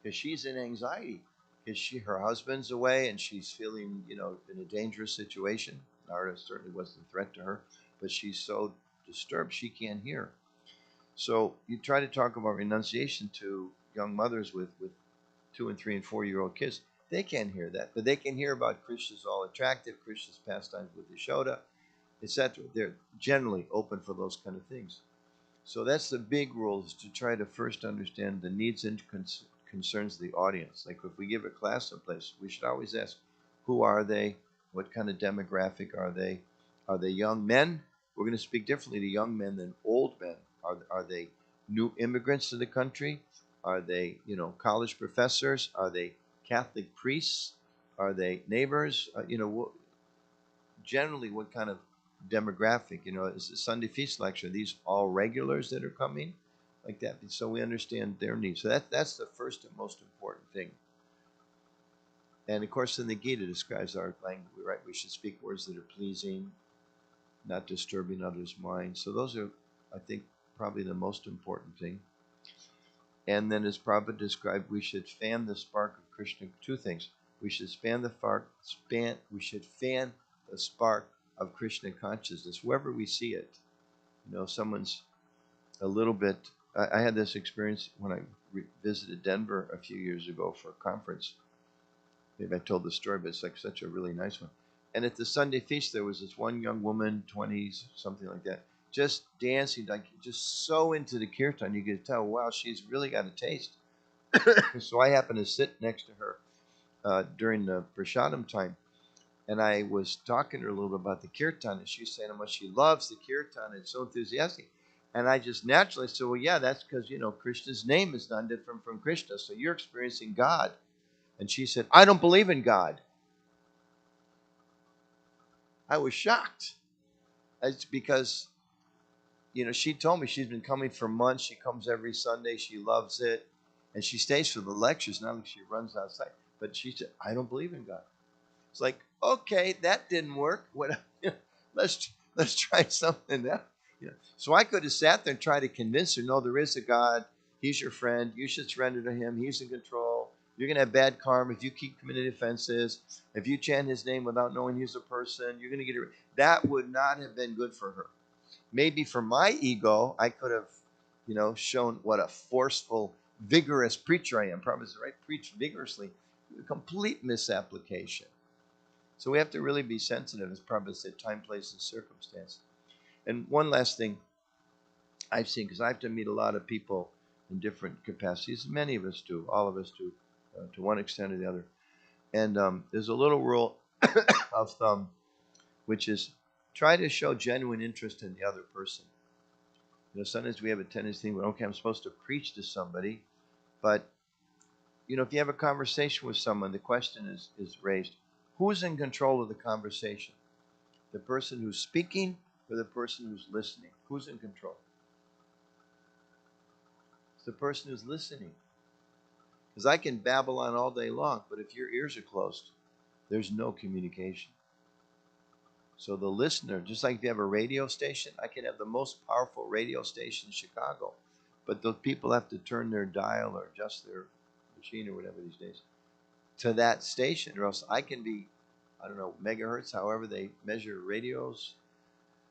because she's in anxiety because her husband's away and she's feeling in a dangerous situation. Narada certainly wasn't a threat to her, but she's so disturbed she can't hear. So you try to talk about renunciation to young mothers with 2 and 3 and 4-year-old kids. They can't hear that, but they can hear about Krishna's all attractive, Krishna's pastimes with Yashoda, etc. They're generally open for those kind of things. So that's the big rule, is to try to first understand the needs and concerns of the audience. Like if we give a class someplace, we should always ask, who are they? What kind of demographic are they? Are they young men? We're going to speak differently to young men than old men. Are they new immigrants to the country? Are they, college professors? Are they Catholic priests? Are they neighbors? Generally, what kind of demographic? Is the Sunday feast lecture? Are these all regulars that are coming, like that? So we understand their needs. So that's the first and most important thing. And of course, in the Gita describes our language. Right? We should speak words that are pleasing, not disturbing others' minds. So those are, I think, probably the most important thing. And then, as Prabhupada described, we should fan the spark of Krishna. Two things: we should fan the spark of Krishna consciousness wherever we see it. Someone's a little bit. I had this experience when I visited Denver a few years ago for a conference. Maybe I told the story, but it's like such a really nice one. And at the Sunday feast, there was this one young woman, 20s, something like that, just dancing, like just so into the kirtan. You could tell, wow, she's really got a taste. So I happened to sit next to her during the prasadam time, and I was talking to her a little bit about the kirtan, and she was saying how much she loves the kirtan and so enthusiastic. And I just naturally said, well, yeah, that's because, Krishna's name is not different from Krishna, so you're experiencing God. And she said, I don't believe in God. I was shocked. It's because, she told me she's been coming for months. She comes every Sunday. She loves it. And she stays for the lectures. Not like she runs outside. But she said, I don't believe in God. It's like, okay, that didn't work. What? Let's try something else. So I could have sat there and tried to convince her, no, there is a God. He's your friend. You should surrender to him. He's in control. You're going to have bad karma if you keep committing offenses. If you chant his name without knowing he's a person, you're going to get it. That would not have been good for her. Maybe for my ego, I could have, shown what a forceful, vigorous preacher I am. Probably right, preach vigorously. Complete misapplication. So we have to really be sensitive, as Prabhupada said, time, place, and circumstance. And one last thing I've seen, because I have to meet a lot of people in different capacities. Many of us do, all of us do, to one extent or the other. And there's a little rule of thumb, which is try to show genuine interest in the other person. Sometimes we have a tendency to think, well, okay, I'm supposed to preach to somebody, but if you have a conversation with someone, the question is raised, who's in control of the conversation? The person who's speaking or the person who's listening? Who's in control? It's the person who's listening. Because I can babble on all day long, but if your ears are closed, there's no communication. So the listener, just like if you have a radio station, I can have the most powerful radio station in Chicago, but those people have to turn their dial or adjust their machine or whatever these days to that station, or else I can be, I don't know, megahertz, however they measure radios.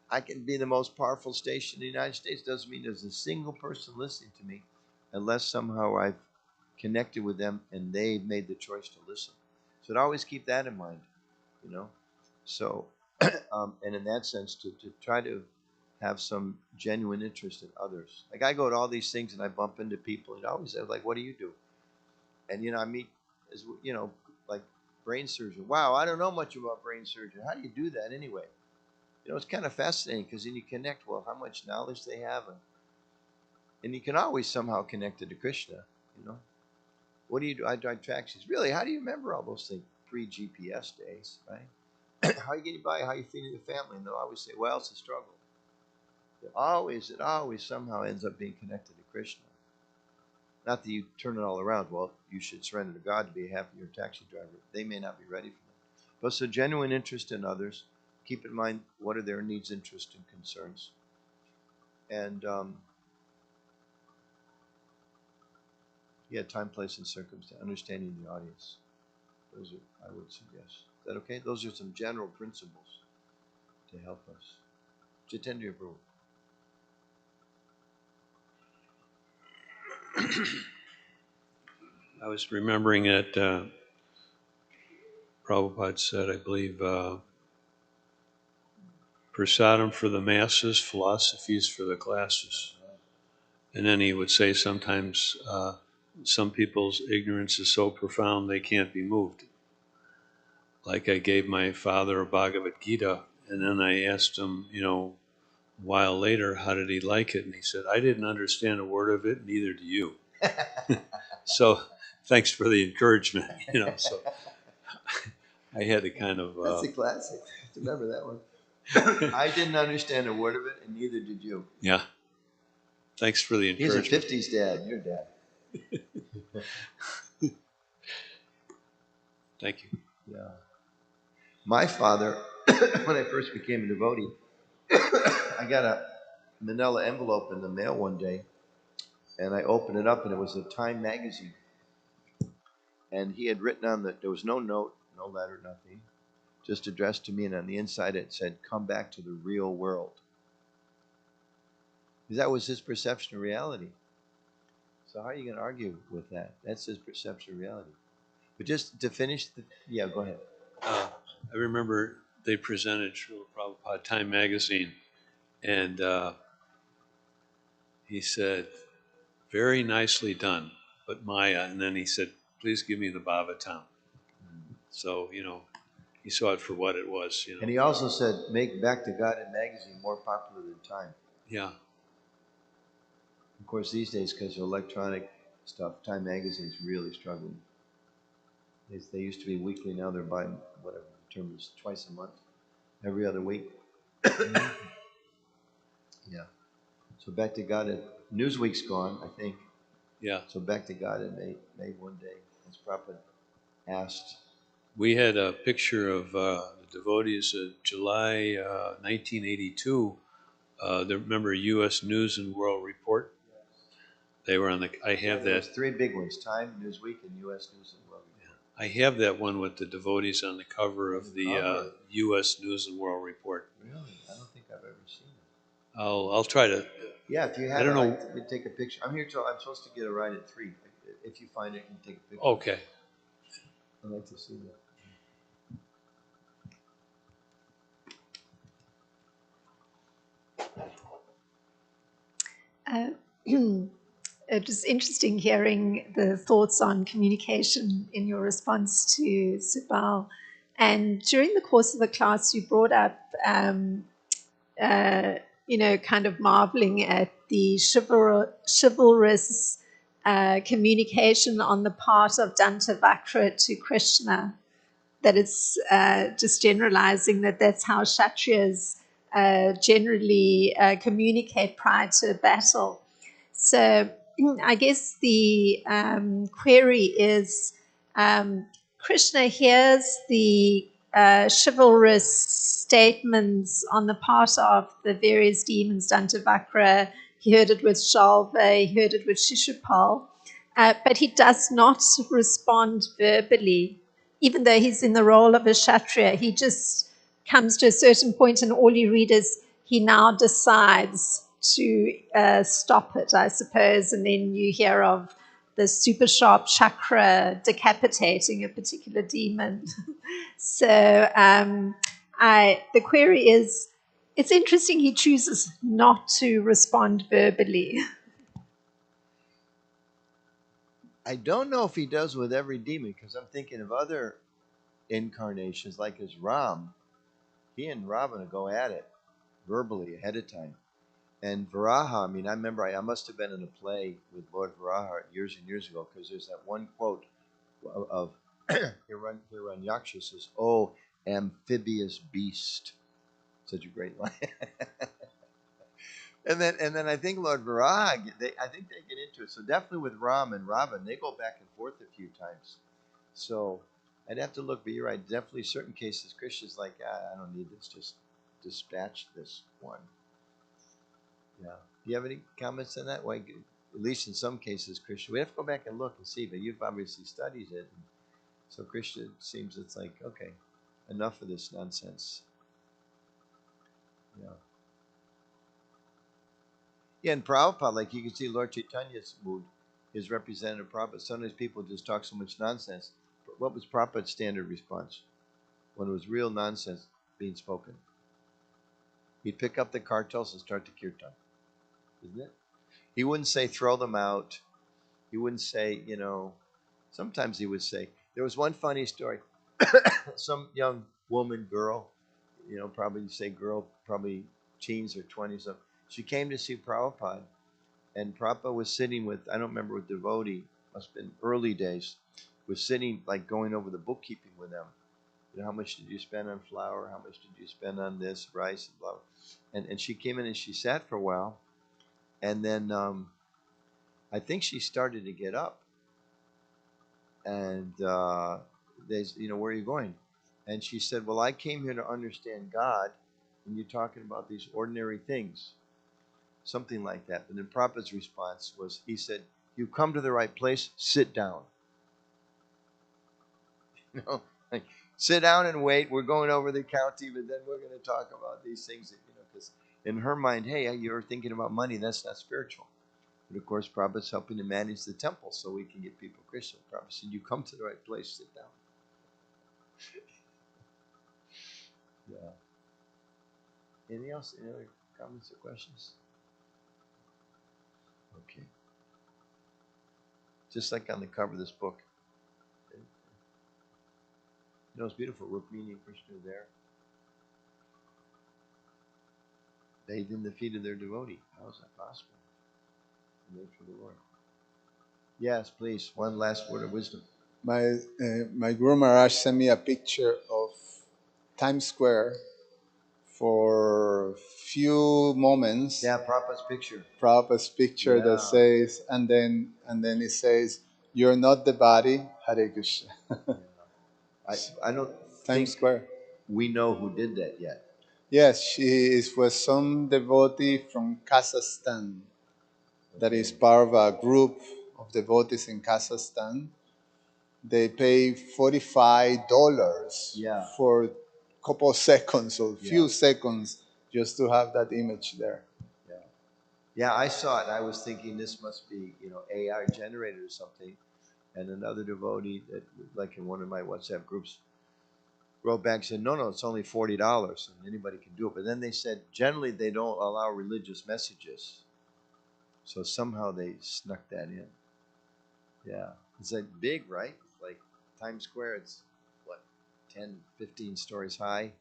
I can be the most powerful station in the United States. Doesn't mean there's a single person listening to me unless somehow I've connected with them and they've made the choice to listen. So to always keep that in mind, you know. So, and in that sense, to try to have some genuine interest in others. Like I go to all these things and I bump into people and I always say, like, what do you do? And, I meet, as like brain surgeon. Wow, I don't know much about brain surgery. How do you do that anyway? It's kind of fascinating because then you connect, well, how much knowledge they have. And you can always somehow connect it to Krishna. What do you do? I drive taxis. Really, how do you remember all those things? Pre-GPS days, right? How are you getting by? How are you feeding the family? And they'll always say, well, it's a struggle. It always somehow ends up being connected to Krishna. Not that you turn it all around. Well, you should surrender to God to be a happier taxi driver. They may not be ready for that. But it's a genuine interest in others. Keep in mind what are their needs, interests, and concerns. And time, place, and circumstance. Understanding the audience. Those are, I would suggest. Is that okay? Those are some general principles to help us. Jitendra Prabhu. I was remembering that Prabhupada said, I believe, prasadam for the masses, philosophies for the classes. And then he would say sometimes some people's ignorance is so profound they can't be moved. Like I gave my father a Bhagavad Gita, and then I asked him, a while later, how did he like it? And he said, I didn't understand a word of it, neither do you. So thanks for the encouragement, so I had to kind of... That's a classic. Remember that one. I didn't understand a word of it, and neither did you. Yeah. Thanks for the encouragement. He's a 50s dad. Your dad. Thank you. Yeah. My father, when I first became a devotee, I got a manila envelope in the mail one day, and I opened it up, and it was a Time magazine. And he had written on that, there was no note, no letter, nothing, just addressed to me, and on the inside it said, come back to the real world. Because that was his perception of reality. So how are you going to argue with that? That's his perception of reality. But just to finish, go ahead. I remember they presented Srila Prabhupada Time magazine, and he said, very nicely done, but Maya, and then he said, please give me the Bhavatam. So, he saw it for what it was. And he also said, make Back to God in magazine more popular than Time. Yeah. Of course, these days, because of electronic stuff, Time magazine's really struggling. They used to be weekly, now they're by whatever the term is, twice a month, every other week. Yeah. So Back to God, Newsweek's gone, I think. Yeah. So Back to God in May one day, as Prabhupada asked. We had a picture of the devotees of July 1982. Remember U.S. News and World Report? Yes. They were on the. I have that. There's three big ones: Time, Newsweek, and U.S. News and World Report. Yeah. I have that one with the devotees on the cover of the U.S. News and World Report. Really? I don't think I've ever seen it. I'll try to. Yeah, if you have, I don't know. Like, take a picture. I'm supposed to get a ride at 3. If you find it, you can take a picture. Okay. I'd like to see that. It was interesting hearing the thoughts on communication in your response to Subal. And during the course of the class, you brought up, kind of marveling at the chivalrous communication on the part of Dantavakra to Krishna. That it's just generalizing that's how Kshatriyas generally communicate prior to a battle. So I guess the query is Krishna hears the chivalrous statements on the part of the various demons, Dantavakra. He heard it with Shalva, he heard it with Shishupal, but he does not respond verbally. Even though he's in the role of a Kshatriya, he just comes to a certain point, and all you read is he now decides to stop it, I suppose. And then you hear of the super sharp chakra decapitating a particular demon. So the query is, it's interesting he chooses not to respond verbally. I don't know if he does with every demon, because I'm thinking of other incarnations, like as Ram. He and Ravana go at it verbally ahead of time. And Varaha, I mean, I remember I must have been in a play with Lord Varaha years and years ago, because there's that one quote of Hiranyaksha says, "Oh, amphibious beast." Such a great line. and then I think Lord Varaha, I think they get into it. So definitely with Ram and Ravan, they go back and forth a few times. So I'd have to look, but you're right. Definitely certain cases, Krishna's like, I don't need this. Just dispatch this one. Yeah. Do you have any comments on that? Why, at least in some cases, Krishna, we have to go back and look and see, but you've obviously studied it. So Krishna seems it's like, okay, enough of this nonsense. Yeah. Yeah, and Prabhupada, like you can see Lord Chaitanya's mood, his representative Prabhupada. Sometimes people just talk so much nonsense. But what was Prabhupada's standard response when it was real nonsense being spoken? He'd pick up the kartals and start the kirtan, isn't it? He wouldn't say throw them out. He wouldn't say, sometimes he would say, there was one funny story. Some young woman, girl, probably you say girl, probably teens or 20s. She came to see Prabhupada, and Prabhupada was sitting with, I don't remember, with devotee, must have been early days, was sitting like going over the bookkeeping with them. How much did you spend on flour? How much did you spend on this, rice, and blah, blah. And she came in and she sat for a while, and then I think she started to get up, and where are you going? And she said, well, I came here to understand God, and you're talking about these ordinary things, something like that. And then Prabhupada's response was, he said, you come to the right place, sit down. Like, sit down and wait. We're going over the county, but then we're going to talk about these things that, because in her mind, hey, you're thinking about money. That's not spiritual. But of course, Prabhupada's helping to manage the temple so we can get people Krishna. Prabhupada said, you come to the right place, sit down. Yeah. Anything else? Any other comments or questions? Okay. Just like on the cover of this book. It's beautiful. Rukmini and Krishna are there. Bathed in the feet of their devotee. How is that possible? Made for the Lord. Yes, please. One last word of wisdom. My Guru Maharaj sent me a picture of Times Square for few moments. Yeah, Prabhupada's picture. Prabhupada's picture that says, and then it says, "You're not the body, Hare Krishna." I don't Times Square. We know who did that yet. Yes, she was some devotee from Kazakhstan that is part of a group of devotees in Kazakhstan. They pay $45 for a couple of seconds or few seconds just to have that image there. Yeah, I saw it. I was thinking this must be, AI generated or something. And another devotee, that, like in one of my WhatsApp groups, wrote back and said, no, it's only $40 and anybody can do it. But then they said, generally they don't allow religious messages. So somehow they snuck that in. Yeah. It's like big, right? Like Times Square, it's what, 10, 15 stories high?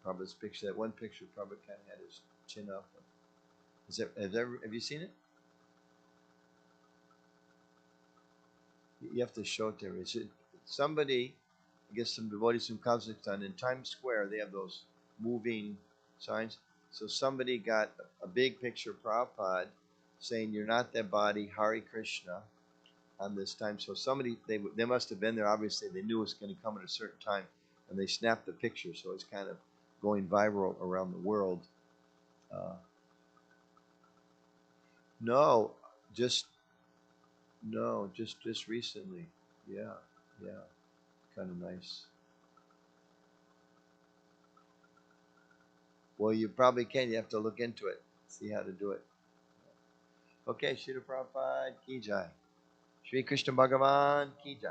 Prabhupada's picture, that one picture, Prabhupada kind of had his chin up. Have you seen it? You have to show it there. Is it somebody, I guess some devotees from Kazakhstan, in Times Square, they have those moving signs. So somebody got a big picture of Prabhupada saying, "You're not that body, Hare Krishna," on this time. So somebody, they must have been there. Obviously, they knew it was going to come at a certain time, and they snapped the picture. So it's kind of going viral around the world. Uh, no, just no, just recently. Yeah, yeah, kind of nice. Well, you probably can. You have to look into it, see how to do it. Okay, Srila Prabhupada Ki Jai. Shri Krishna Bhagavan Ki Jai.